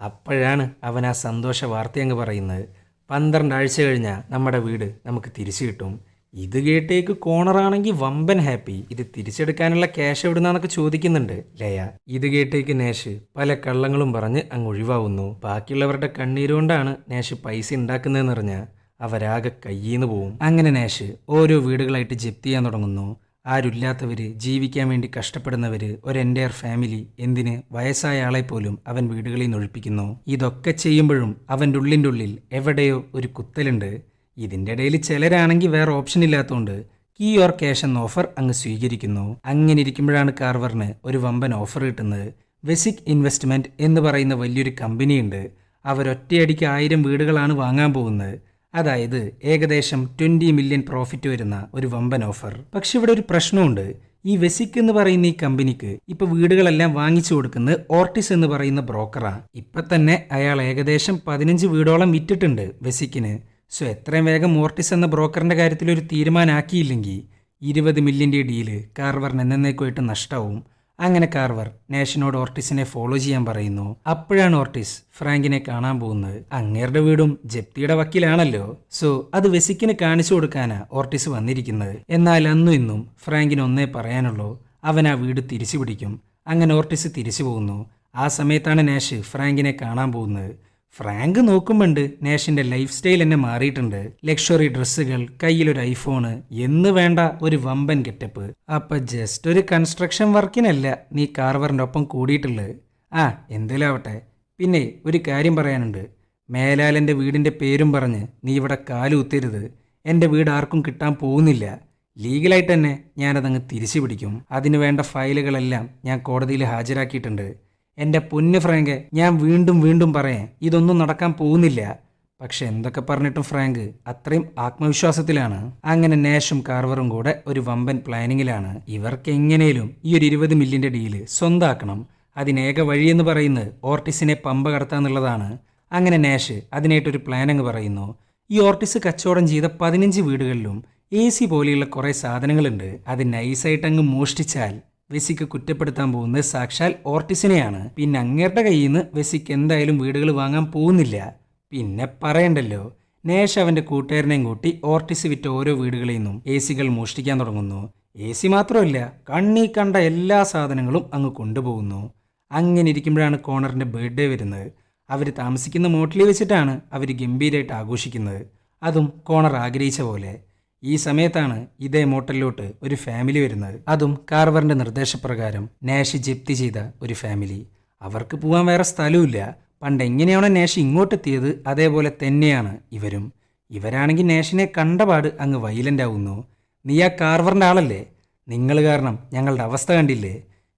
അപ്പോഴാണ് അവൻ ആ സന്തോഷ വാർത്ത അങ്ങ് പറയുന്നത്. 12 ആഴ്ച കഴിഞ്ഞാൽ നമ്മുടെ വീട് നമുക്ക് തിരിച്ചു കിട്ടും. ഇത് കേട്ടേക്ക് കോണറാണെങ്കിൽ വമ്പൻ ഹാപ്പി. ഇത് തിരിച്ചെടുക്കാനുള്ള ക്യാഷ് എവിടുന്നാന്നൊക്കെ ചോദിക്കുന്നുണ്ട് ലയ. ഇത് കേട്ടേക്ക് നാഷ് പല കള്ളങ്ങളും പറഞ്ഞ് അങ്ങ് ഒഴിവാവുന്നു. ബാക്കിയുള്ളവരുടെ കണ്ണീരുകൊണ്ടാണ് നാഷ് പൈസ ഉണ്ടാക്കുന്നതെന്നറിഞ്ഞാൽ അവരാകെ കയ്യിന്ന് പോവും. അങ്ങനെ നാഷ് ഓരോ വീടുകളായിട്ട് ജപ്തി ചെയ്യാൻ തുടങ്ങുന്നു. ആരുമില്ലാത്തവര്, ജീവിക്കാൻ വേണ്ടി കഷ്ടപ്പെടുന്നവര്, ഒരു എൻ്റയർ ഫാമിലി, എന്തിന് വയസ്സായ ആളെ പോലും അവൻ വീടുകളിൽ നിന്ന് ഒഴിപ്പിക്കുന്നു. ഇതൊക്കെ ചെയ്യുമ്പോഴും അവൻ്റെ ഉള്ളിൽ എവിടെയോ ഒരു കുത്തലുണ്ട്. ഇതിൻ്റെ ഇടയിൽ ചിലരാണെങ്കിൽ വേറെ ഓപ്ഷൻ ഇല്ലാത്തതുകൊണ്ട് കീ ഓർ ക്യാഷ് എന്ന ഓഫർ അങ്ങ് സ്വീകരിക്കുന്നു. അങ്ങനെ ഇരിക്കുമ്പോഴാണ് കാർവറിന് ഒരു വമ്പൻ ഓഫർ കിട്ടുന്നത്. വെസിക് ഇൻവെസ്റ്റ്മെൻറ്റ് എന്ന് പറയുന്ന വലിയൊരു കമ്പനിയുണ്ട്. അവരൊറ്റയടിക്ക് 1000 വീടുകളാണ് വാങ്ങാൻ പോകുന്നത്. അതായത് ഏകദേശം 20 മില്യൺ പ്രോഫിറ്റ് വരുന്ന ഒരു വമ്പൻ ഓഫർ. പക്ഷെ ഇവിടെ ഒരു പ്രശ്നമുണ്ട്. ഈ വെസിക് എന്ന് പറയുന്ന ഈ കമ്പനിക്ക് ഇപ്പൊ വീടുകളെല്ലാം വാങ്ങിച്ചു കൊടുക്കുന്നത് ഓർട്ടിസ് എന്ന് പറയുന്ന ബ്രോക്കറാ. ഇപ്പൊ തന്നെ അയാൾ ഏകദേശം 15 വീടോളം വിറ്റിട്ടുണ്ട് വെസിക്കിന്. സോ എത്രയും വേഗം ഓർട്ടിസ് എന്ന ബ്രോക്കറിന്റെ കാര്യത്തിൽ ഒരു തീരുമാനമാക്കിയില്ലെങ്കിൽ 20 മില്യൻ്റെ ഡീല് കാർവറിന് എന്നേക്കുമായിട്ട് നഷ്ടവും. അങ്ങനെ കാർവർ നാഷിനോട് ഓർട്ടിസിനെ ഫോളോ ചെയ്യാൻ പറയുന്നു. അപ്പോഴാണ് ഓർട്ടിസ് ഫ്രാങ്കിനെ കാണാൻ പോകുന്നത്. അങ്ങേരുടെ വീടും ജപ്തിയുടെ വക്കീലാണല്ലോ. സോ അത് വെസിക്കിന് കാണിച്ചു കൊടുക്കാനാ ഓർട്ടിസ് വന്നിരിക്കുന്നത്. എന്നാൽ അന്നും ഇന്നും ഫ്രാങ്കിന് ഒന്നേ പറയാനുള്ളൂ, അവൻ ആ വീട് തിരിച്ചു പിടിക്കും. അങ്ങനെ ഓർട്ടിസ് തിരിച്ചു പോകുന്നു. ആ സമയത്താണ് നാഷ് ഫ്രാങ്കിനെ കാണാൻ പോകുന്നത്. ഫ്രാങ്ക് നോക്കുമ്പോണ്ട് നാഷിന്റെ ലൈഫ് സ്റ്റൈൽ എന്നെ മാറിയിട്ടുണ്ട്. ലക്ഷറി ഡ്രസ്സുകൾ, കയ്യിലൊരു ഐഫോണ്, എന്ന് വേണ്ട ഒരു വമ്പൻ ഗെറ്റപ്പ്. അപ്പൊ ജസ്റ്റ് ഒരു കൺസ്ട്രക്ഷൻ വർക്കിനല്ല നീ കാർവറിന്റെ ഒപ്പം കൂടിയിട്ടുള്ളത്. ആ എന്തേലും ആവട്ടെ. പിന്നെ ഒരു കാര്യം പറയാനുണ്ട്. മേലാലെൻ്റെ വീടിന്റെ പേരും പറഞ്ഞ് നീ ഇവിടെ കാലുകുത്തരുത്. എൻ്റെ വീട് ആർക്കും കിട്ടാൻ പോകുന്നില്ല. ലീഗലായിട്ട് തന്നെ ഞാനതങ്ങ് തിരിച്ചു പിടിക്കും. അതിനു വേണ്ട ഫയലുകളെല്ലാം ഞാൻ കോടതിയിൽ ഹാജരാക്കിയിട്ടുണ്ട്. എൻ്റെ പൊന്ന് ഫ്രാങ്ക്, ഞാൻ വീണ്ടും വീണ്ടും പറയാം, ഇതൊന്നും നടക്കാൻ പോകുന്നില്ല. പക്ഷെ എന്തൊക്കെ പറഞ്ഞിട്ടും ഫ്രാങ്ക് അത്രയും ആത്മവിശ്വാസത്തിലാണ്. അങ്ങനെ നാഷും കാർവറും കൂടെ ഒരു വമ്പൻ പ്ലാനിങ്ങിലാണ്. ഇവർക്ക് എങ്ങനെയും ഈ ഒരു 20 മില്യൻ്റെ ഡീല് സ്വന്താക്കണം. അതിനേക വഴിയെന്ന് പറയുന്നത് ഓർട്ടിസിനെ പമ്പ കടത്താന്നുള്ളതാണ്. അങ്ങനെ നാഷ് അതിനായിട്ടൊരു പ്ലാൻ അങ്ങ് പറയുന്നു. ഈ ഓർട്ടിസ് കച്ചവടം ചെയ്ത 15 വീടുകളിലും AC പോലെയുള്ള കുറേ സാധനങ്ങളുണ്ട്. അത് നൈസായിട്ട് അങ്ങ് മോഷ്ടിച്ചാൽ വെസിക്ക് കുറ്റപ്പെടുത്താൻ പോകുന്നത് സാക്ഷാൽ ഓർട്ടിസിനെയാണ്. പിന്നെ അങ്ങേരുടെ കയ്യിൽ നിന്ന് വെസിക്ക് എന്തായാലും വീടുകൾ വാങ്ങാൻ പോകുന്നില്ല. പിന്നെ പറയണ്ടല്ലോ, നേഷ് അവൻ്റെ കൂട്ടുകാരനെയും കൂട്ടി ഓർട്ടിസ് വിറ്റ ഓരോ വീടുകളിൽ നിന്നും AC മോഷ്ടിക്കാൻ തുടങ്ങുന്നു. AC മാത്രമല്ല, കണ്ണീ കണ്ട എല്ലാ സാധനങ്ങളും അങ്ങ് കൊണ്ടുപോകുന്നു. അങ്ങനെ ഇരിക്കുമ്പോഴാണ് കോണറിൻ്റെ ബർത്ത്ഡേ വരുന്നത്. അവർ താമസിക്കുന്ന മോട്ടിൽ വെച്ചിട്ടാണ് അവർ ഗംഭീരമായിട്ട് ആഘോഷിക്കുന്നത്. അതും കോണർ ആഗ്രഹിച്ച പോലെ. ഈ സമയത്താണ് ഇതേ മോട്ടലിലോട്ട് ഒരു ഫാമിലി വരുന്നത്. അതും കാർവറിന്റെ നിർദ്ദേശപ്രകാരം നാഷ് ജപ്തി ചെയ്ത ഒരു ഫാമിലി. അവർക്ക് പോകാൻ വേറെ സ്ഥലമില്ല. പണ്ട് എങ്ങനെയാണോ നാഷ് ഇങ്ങോട്ടെത്തിയത് അതേപോലെ തന്നെയാണ് ഇവരും. ഇവരാണെങ്കിൽ നാഷിനെ കണ്ടപാട് അങ്ങ് വൈലൻ്റ് ആവുന്നു. നീ ആ കാർവറിൻ്റെ ആളല്ലേ, നിങ്ങൾ കാരണം ഞങ്ങളുടെ അവസ്ഥ കണ്ടില്ലേ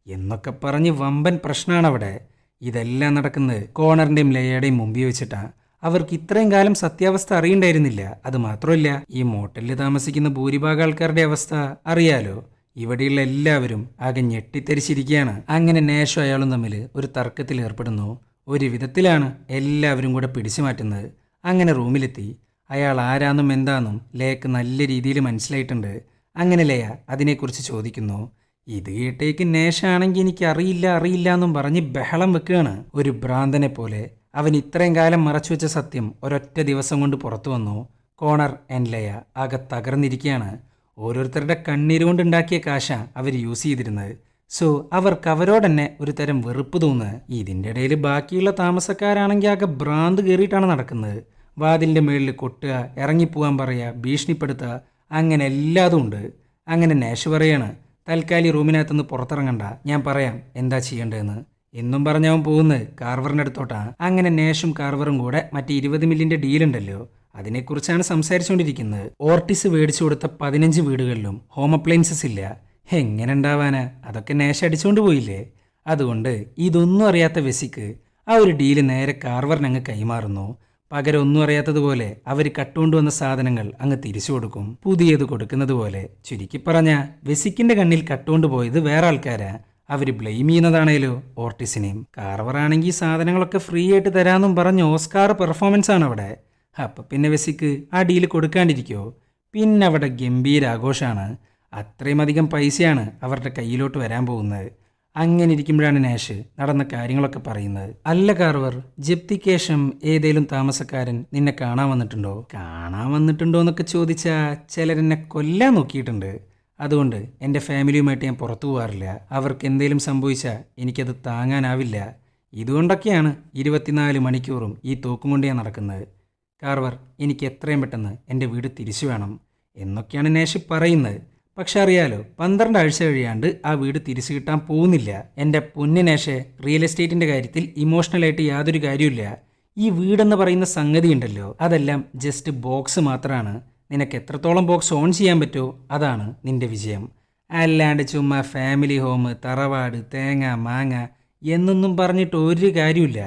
എന്നൊക്കെ പറഞ്ഞ് വമ്പൻ പ്രശ്നമാണ് അവിടെ. ഇതെല്ലാം നടക്കുന്നത് കോണറിൻ്റെയും ലയയുടെയും മുമ്പിൽ വെച്ചിട്ടാണ്. അവർക്ക് ഇത്രയും കാലം സത്യാവസ്ഥ അറിയണ്ടായിരുന്നില്ല. അത് മാത്രമല്ല, ഈ മോട്ടലിൽ താമസിക്കുന്ന ഭൂരിഭാഗം ആൾക്കാരുടെ അവസ്ഥ അറിയാലോ. ഇവിടെയുള്ള എല്ലാവരും ആകെ ഞെട്ടിത്തെരിച്ചിരിക്കുകയാണ്. അങ്ങനെ നാഷും അയാളും തമ്മിൽ ഒരു തർക്കത്തിൽ ഏർപ്പെടുന്നു. ഒരു വിധത്തിലാണ് എല്ലാവരും കൂടെ പിടിച്ചു മാറ്റുന്നത്. അങ്ങനെ റൂമിലെത്തി. അയാൾ ആരാന്നും എന്താന്നും ലയക്ക് നല്ല രീതിയിൽ മനസ്സിലായിട്ടുണ്ട്. അങ്ങനെ ലയ അതിനെക്കുറിച്ച് ചോദിക്കുന്നു. ഇത് കേട്ടേക്ക് നാഷാണെങ്കിൽ എനിക്ക് അറിയില്ല എന്നും പറഞ്ഞ് ബഹളം വെക്കുകയാണ്. ഒരു ഭ്രാന്തനെ പോലെ അവൻ ഇത്രയും കാലം മറച്ചുവെച്ച സത്യം ഒരൊറ്റ ദിവസം കൊണ്ട് പുറത്തു വന്നു. കോണർ ആൻഡ് ലയ ആകെ തകർന്നിരിക്കുകയാണ്. ഓരോരുത്തരുടെ കണ്ണീര് കൊണ്ടുണ്ടാക്കിയ കാശ അവർ യൂസ് ചെയ്തിരുന്നത്. സോ അവർക്ക് അവരോട് തന്നെ ഒരു തരം വെറുപ്പ് തോന്നുക. ഇതിൻ്റെ ഇടയിൽ ബാക്കിയുള്ള താമസക്കാരാണെങ്കിൽ ആകെ ഭ്രാന്ത് കയറിയിട്ടാണ് നടക്കുന്നത്. വാതിലിൻ്റെ മുകളിൽ കൊട്ടുക, ഇറങ്ങിപ്പോവാൻ പറയുക, ഭീഷണിപ്പെടുത്തുക, അങ്ങനെ എല്ലാതും ഉണ്ട്. അങ്ങനെ നാഷ് പറയാണ്, തൽക്കാലം റൂമിനകത്തുനിന്ന് പുറത്തിറങ്ങണ്ട, ഞാൻ പറയാം എന്താ ചെയ്യേണ്ടതെന്ന്. എന്നും പറഞ്ഞവൻ പോകുന്നത് കാർവറിൻ്റെ അടുത്തോട്ടാ. അങ്ങനെ നേഷും കാർവറും കൂടെ മറ്റേ 20 മില്യൻ്റെ ഡീലുണ്ടല്ലോ, അതിനെക്കുറിച്ചാണ് സംസാരിച്ചുകൊണ്ടിരിക്കുന്നത്. ഓർട്ടിസ് മേടിച്ചു കൊടുത്ത 15 വീടുകളിലും ഹോം അപ്ലയൻസസ് ഇല്ല. എങ്ങനെ ഉണ്ടാവാനാ? അതൊക്കെ നേഷ് അടിച്ചുകൊണ്ട് പോയില്ലേ. അതുകൊണ്ട് ഇതൊന്നും അറിയാത്ത വെസിക്ക് ആ ഒരു ഡീല് നേരെ കാർവറിനങ്ങ് കൈമാറുന്നു. പകരം ഒന്നും അറിയാത്തതുപോലെ അവർ കട്ടുകൊണ്ടുവന്ന സാധനങ്ങൾ അങ്ങ് തിരിച്ചു കൊടുക്കും, പുതിയത് കൊടുക്കുന്നത് പോലെ. ചുരുക്കി പറഞ്ഞ വെസിക്കിന്റെ കണ്ണിൽ കട്ടുകൊണ്ട് പോയത് വേറെ ആൾക്കാരാ. അവർ ബ്ലെയിം ചെയ്യുന്നതാണേലോ ഓർട്ടിസിനെയും. കാർവറാണെങ്കിൽ സാധനങ്ങളൊക്കെ ഫ്രീ ആയിട്ട് തരാമെന്നും പറഞ്ഞ് ഓസ്കാർ പെർഫോമൻസ് ആണ് അവിടെ. അപ്പം പിന്നെ വെസിക്ക് ആ ഡീല് കൊടുക്കാണ്ടിരിക്കുമോ? പിന്നെ അവിടെ ഗംഭീര ആഘോഷമാണ്. അത്രയും അധികം പൈസയാണ് അവരുടെ കയ്യിലോട്ട് വരാൻ പോകുന്നത്. അങ്ങനെ ഇരിക്കുമ്പോഴാണ് നാഷ് നടന്ന കാര്യങ്ങളൊക്കെ പറയുന്നത്. അല്ല കാർവർ, ജപ്തിക്ക് ശേഷം ഏതേലും താമസക്കാരൻ നിന്നെ കാണാൻ വന്നിട്ടുണ്ടോ? കാണാൻ വന്നിട്ടുണ്ടോ എന്നൊക്കെ ചോദിച്ചാൽ ചിലരെന്നെ കൊല്ലാൻ നോക്കിയിട്ടുണ്ട്. അതുകൊണ്ട് എൻ്റെ ഫാമിലിയുമായിട്ട് ഞാൻ പുറത്തു പോകാറില്ല. അവർക്ക് എന്തെങ്കിലും സംഭവിച്ചാൽ എനിക്കത് താങ്ങാനാവില്ല. ഇതുകൊണ്ടൊക്കെയാണ് 24 മണിക്കൂറും ഈ തോക്കും കൊണ്ട് ഞാൻ നടക്കുന്നത്. കാർവർ, എനിക്ക് എത്രയും പെട്ടെന്ന് എൻ്റെ വീട് തിരിച്ചു വേണം എന്നൊക്കെയാണ് നാഷ് പറയുന്നത്. പക്ഷെ അറിയാലോ, 12 ആഴ്ച കഴിയാണ്ട് ആ വീട് തിരിച്ചു കിട്ടാൻ പോകുന്നില്ല. എൻ്റെ പൊന്നിനേഷെ, റിയൽ എസ്റ്റേറ്റിൻ്റെ കാര്യത്തിൽ ഇമോഷണലായിട്ട് യാതൊരു കാര്യമില്ല. ഈ വീടെന്ന് പറയുന്ന സംഗതി ഉണ്ടല്ലോ, അതെല്ലാം ജസ്റ്റ് ബോക്സ് മാത്രമാണ്. നിനക്ക് എത്രത്തോളം ബോക്സ് ഓൺ ചെയ്യാൻ പറ്റുമോ അതാണ് നിൻ്റെ വിജയം. അല്ലാണ്ട് ചുമ്മാ ഫാമിലി ഹോം, തറവാട്, തേങ്ങ മാങ്ങ എന്നൊന്നും പറഞ്ഞിട്ട് ഒരു കാര്യമില്ല.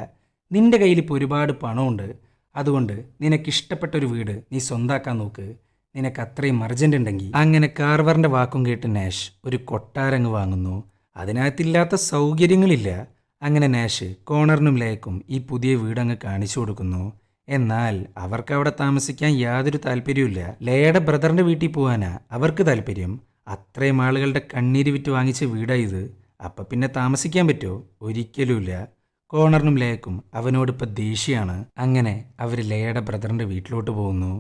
നിൻ്റെ കയ്യിൽ ഇപ്പോൾ ഒരുപാട് പണമുണ്ട്. അതുകൊണ്ട് നിനക്കിഷ്ടപ്പെട്ടൊരു വീട് നീ സ്വന്താക്കാൻ നോക്ക്. നിനക്ക് അത്രയും അർജന്റ് ഉണ്ടെങ്കിൽ. അങ്ങനെ കാർവറിന്റെ വാക്കും കേട്ട് നാഷ് ഒരു കൊട്ടാരങ്ങ് വാങ്ങുന്നു. അതിനകത്തില്ലാത്ത സൗകര്യങ്ങളില്ല. അങ്ങനെ നാഷ് കോണറിനും ലേക്കും ഈ പുതിയ വീടങ്ങ് കാണിച്ചു കൊടുക്കുന്നു. എന്നാൽ അവർക്ക് അവിടെ താമസിക്കാൻ യാതൊരു താല്പര്യമില്ല. ലേയുടെ ബ്രദറിന്റെ വീട്ടിൽ പോകാനാ അവർക്ക് താല്പര്യം. അത്രയും ആളുകളുടെ കണ്ണീര് വിറ്റ് വാങ്ങിച്ച വീടായത്. അപ്പം പിന്നെ താമസിക്കാൻ പറ്റുമോ? ഒരിക്കലുമില്ല. കോണറിനും ലേക്കും അവനോടിപ്പോൾ ദേഷ്യമാണ്. അങ്ങനെ അവർ ലേയുടെ ബ്രദറിന്റെ വീട്ടിലോട്ട് പോകുന്നു.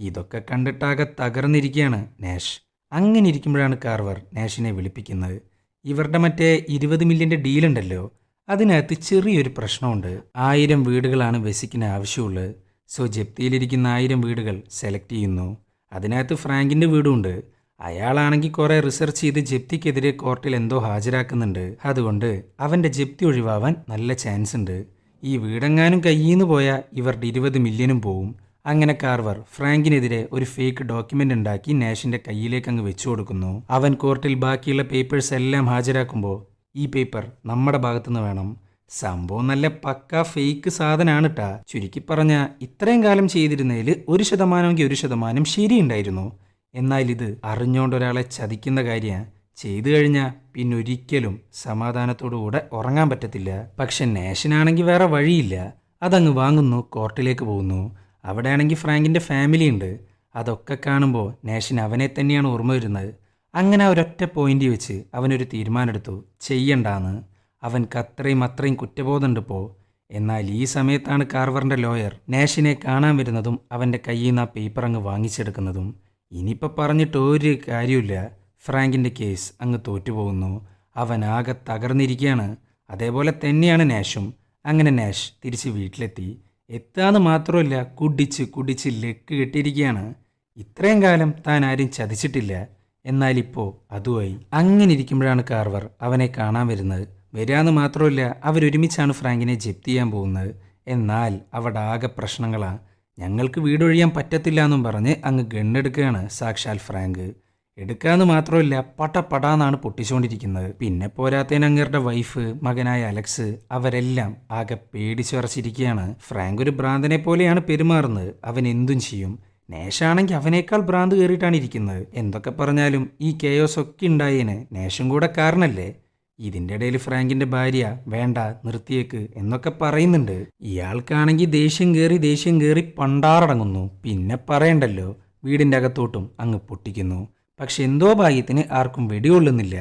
ഇതൊക്കെ കണ്ടിട്ടാകെ തകർന്നിരിക്കുകയാണ് നാഷ്. അങ്ങനെ ഇരിക്കുമ്പോഴാണ് കാർവർ നാഷിനെ വിളിപ്പിക്കുന്നത്. ഇവരുടെ മറ്റേ 20 മില്യൻ്റെ ഡീലുണ്ടല്ലോ, അതിനകത്ത് ചെറിയൊരു പ്രശ്നമുണ്ട്. 1000 വീടുകളാണ് വെസിക്കിന് ആവശ്യമുള്ളത്. സോ ജപ്തിയിലിരിക്കുന്ന 1000 വീടുകൾ സെലക്ട് ചെയ്യുന്നു. അതിനകത്ത് ഫ്രാങ്കിൻ്റെ വീടുമുണ്ട്. അയാളാണെങ്കിൽ കുറേ റിസർച്ച് ചെയ്ത് ജപ്തിക്കെതിരെ കോർട്ടിൽ എന്തോ ഹാജരാക്കുന്നുണ്ട്. അതുകൊണ്ട് അവൻ്റെ ജപ്തി ഒഴിവാവാൻ നല്ല ചാൻസ് ഉണ്ട്. ഈ വീടെങ്ങാനും കയ്യിൽ നിന്ന് പോയാൽ ഇവരുടെ 20 മില്യനും പോവും. അങ്ങനെ കാർവർ ഫ്രാങ്കിനെതിരെ ഒരു ഫേക്ക് ഡോക്യുമെന്റ് ഉണ്ടാക്കി നാഷിന്റെ കയ്യിലേക്ക് അങ്ങ് വെച്ചു കൊടുക്കുന്നു. അവൻ കോർട്ടിൽ ബാക്കിയുള്ള പേപ്പേഴ്സ് എല്ലാം ഹാജരാക്കുമ്പോൾ ഈ പേപ്പർ നമ്മുടെ ഭാഗത്തുനിന്ന് വേണം. സംഭവം നല്ല പക്ക ഫേക്ക് സാധനമാണ് ട്ടാ. ചുരുക്കി പറഞ്ഞ ഇത്രയും കാലം ചെയ്തിരുന്നതിൽ 1% ശരിയുണ്ടായിരുന്നു. എന്നാൽ ഇത് അറിഞ്ഞുകൊണ്ട് ഒരാളെ ചതിക്കുന്ന കാര്യം ചെയ്തു കഴിഞ്ഞാൽ പിന്നെ ഒരിക്കലും സമാധാനത്തോടുകൂടെ ഉറങ്ങാൻ പറ്റത്തില്ല. പക്ഷെ നാഷിനാണെങ്കിൽ വേറെ വഴിയില്ല. അതങ്ങ് വാങ്ങുന്നു, കോർട്ടിലേക്ക് പോകുന്നു. അവിടെയാണെങ്കിൽ ഫ്രാങ്കിൻ്റെ ഫാമിലി ഉണ്ട്. അതൊക്കെ കാണുമ്പോൾ നാഷിന് അവനെ തന്നെയാണ് ഓർമ്മ വരുന്നത്. അങ്ങനെ ഒരൊറ്റ പോയിന്റ് വെച്ച് അവനൊരു തീരുമാനമെടുത്തു, ചെയ്യണ്ടാന്ന്. അവൻക്ക് അത്രയും കുറ്റബോധമുണ്ട് ഇപ്പോൾ. എന്നാൽ ഈ സമയത്താണ് കാർവറിൻ്റെ ലോയർ നാഷിനെ കാണാൻ വരുന്നതും അവൻ്റെ കയ്യിൽ നിന്ന് ആ പേപ്പർ അങ്ങ് വാങ്ങിച്ചെടുക്കുന്നതും. ഇനിയിപ്പോൾ പറഞ്ഞിട്ട് ഒരു കാര്യമില്ല, ഫ്രാങ്കിൻ്റെ കേസ് അങ്ങ് തോറ്റുപോകുന്നു. അവൻ ആകെ തകർന്നിരിക്കുകയാണ്. അതേപോലെ തന്നെയാണ് നാഷും. അങ്ങനെ നാഷ് തിരിച്ച് വീട്ടിലെത്തി. എത്താന്ന് മാത്രമല്ല, കുടിച്ച് ലക്ക് കെട്ടിയിരിക്കുകയാണ്. ഇത്രയും കാലം താൻ ആരും ചതിച്ചിട്ടില്ല. എന്നാലിപ്പോൾ അതുമായി. അങ്ങനെ ഇരിക്കുമ്പോഴാണ് കാർവർ അവനെ കാണാൻ വരുന്നത്. വരാന്ന് മാത്രമല്ല, അവരൊരുമിച്ചാണ് ഫ്രാങ്കിനെ ജപ്തി ചെയ്യാൻ പോകുന്നത്. എന്നാൽ അവിടെ ആകെ പ്രശ്നങ്ങളാണ്. ഞങ്ങൾക്ക് വീടൊഴിയാൻ പറ്റത്തില്ല എന്നും പറഞ്ഞ് അങ്ങ് ഗണ്ണെടുക്കുകയാണ് സാക്ഷാൽ ഫ്രാങ്ക്. എടുക്കാന്ന് മാത്രമല്ല, പടാന്നാണ് പൊട്ടിച്ചുകൊണ്ടിരിക്കുന്നത്. പിന്നെ പോരാത്തതിന് അങ്ങേരുടെ വൈഫ്, മകനായ അലക്സ്, അവരെല്ലാം ആകെ പേടിച്ചുറച്ചിരിക്കുകയാണ്. ഫ്രാങ്ക് ഒരു ഭ്രാന്തനെ പോലെയാണ് പെരുമാറുന്നത്. അവൻ എന്തും ചെയ്യും. നേഷാണെങ്കിൽ അവനേക്കാൾ ഭ്രാന്ത് കയറിയിട്ടാണ് ഇരിക്കുന്നത്. എന്തൊക്കെ പറഞ്ഞാലും ഈ കെയോസ് ഒക്കെ ഉണ്ടായതിന് നേഷും കൂടെ കാരണല്ലേ. ഇതിൻ്റെ ഇടയിൽ ഫ്രാങ്കിൻ്റെ ഭാര്യ വേണ്ട നിർത്തിയേക്ക് എന്നൊക്കെ പറയുന്നുണ്ട്. ഇയാൾക്കാണെങ്കിൽ ദേഷ്യം കയറി പണ്ടാറടങ്ങുന്നു. പിന്നെ പറയണ്ടല്ലോ, വീടിൻ്റെ അകത്തോട്ടും അങ്ങ് പൊട്ടിക്കുന്നു. പക്ഷെ എന്തോ ഭാഗ്യത്തിന് ആർക്കും വെടികൊള്ളുന്നില്ല.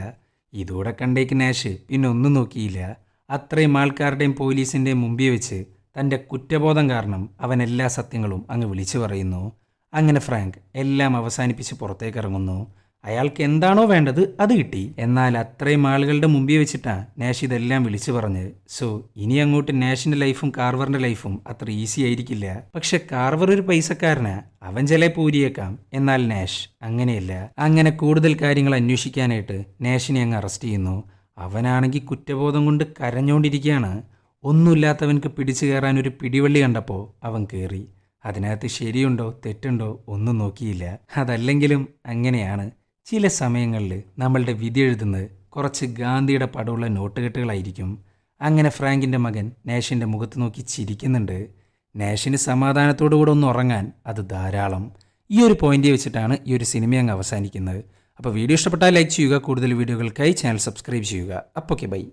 ഇതോടെ കണ്ടേക്ക് നാഷ് പിന്നെ ഒന്നും നോക്കിയില്ല. അത്രയും ആൾക്കാരുടെയും പോലീസിൻ്റെയും മുമ്പിൽ വെച്ച് തൻ്റെ കുറ്റബോധം കാരണം അവൻ എല്ലാ സത്യങ്ങളും അങ്ങ് വിളിച്ചു പറയുന്നു. അങ്ങനെ ഫ്രാങ്ക് എല്ലാം അവസാനിപ്പിച്ച് പുറത്തേക്ക് ഇറങ്ങുന്നു. അയാൾക്ക് എന്താണോ വേണ്ടത് അത് കിട്ടി. എന്നാൽ അത്രയും ആളുകളുടെ മുമ്പിൽ വെച്ചിട്ടാണ് നാഷ് ഇതെല്ലാം വിളിച്ചു പറഞ്ഞത്. സോ ഇനി അങ്ങോട്ട് നാഷിൻ്റെ ലൈഫും കാർവറിൻ്റെ ലൈഫും അത്ര ഈസി ആയിരിക്കില്ല. പക്ഷെ കാർവർ ഒരു പൈസക്കാരനാ, അവൻ ചിലപ്പോൾ ഊരിയേക്കാം. എന്നാൽ നാഷ് അങ്ങനെയല്ല. അങ്ങനെ കൂടുതൽ കാര്യങ്ങൾ അന്വേഷിക്കാനായിട്ട് നാഷിനെ അങ്ങ് അറസ്റ്റ് ചെയ്യുന്നു. അവനാണെങ്കിൽ കുറ്റബോധം കൊണ്ട് കരഞ്ഞുകൊണ്ടിരിക്കുകയാണ്. ഒന്നുമില്ലാത്തവൻക്ക് പിടിച്ചു കയറാൻ ഒരു പിടിവള്ളി കണ്ടപ്പോൾ അവൻ കയറി. അതിനകത്ത് ശരിയുണ്ടോ തെറ്റുണ്ടോ ഒന്നും നോക്കിയില്ല. അതല്ലെങ്കിലും അങ്ങനെയാണ് ചില സമയങ്ങളിൽ നമ്മളുടെ വിധി എഴുതുന്നത് കുറച്ച് ഗാന്ധിയുടെ പടമുള്ള നോട്ടുകെട്ടുകളായിരിക്കും. അങ്ങനെ ഫ്രാങ്കിൻ്റെ മകൻ നാഷിൻ്റെ മുഖത്ത് നോക്കി ചിരിക്കുന്നുണ്ട്. നാഷിന് സമാധാനത്തോടു കൂടെ ഒന്ന് ഉറങ്ങാൻ അത് ധാരാളം. ഈ ഒരു പോയിന്റ് വെച്ചിട്ടാണ് ഈ ഒരു സിനിമ അങ്ങ് അവസാനിക്കുന്നത്. അപ്പോൾ വീഡിയോ ഇഷ്ടപ്പെട്ടാൽ ലൈക്ക് ചെയ്യുക. കൂടുതൽ വീഡിയോകൾക്കായി ചാനൽ സബ്സ്ക്രൈബ് ചെയ്യുക. അപ്പോൾ ഓക്കെ, ബൈ.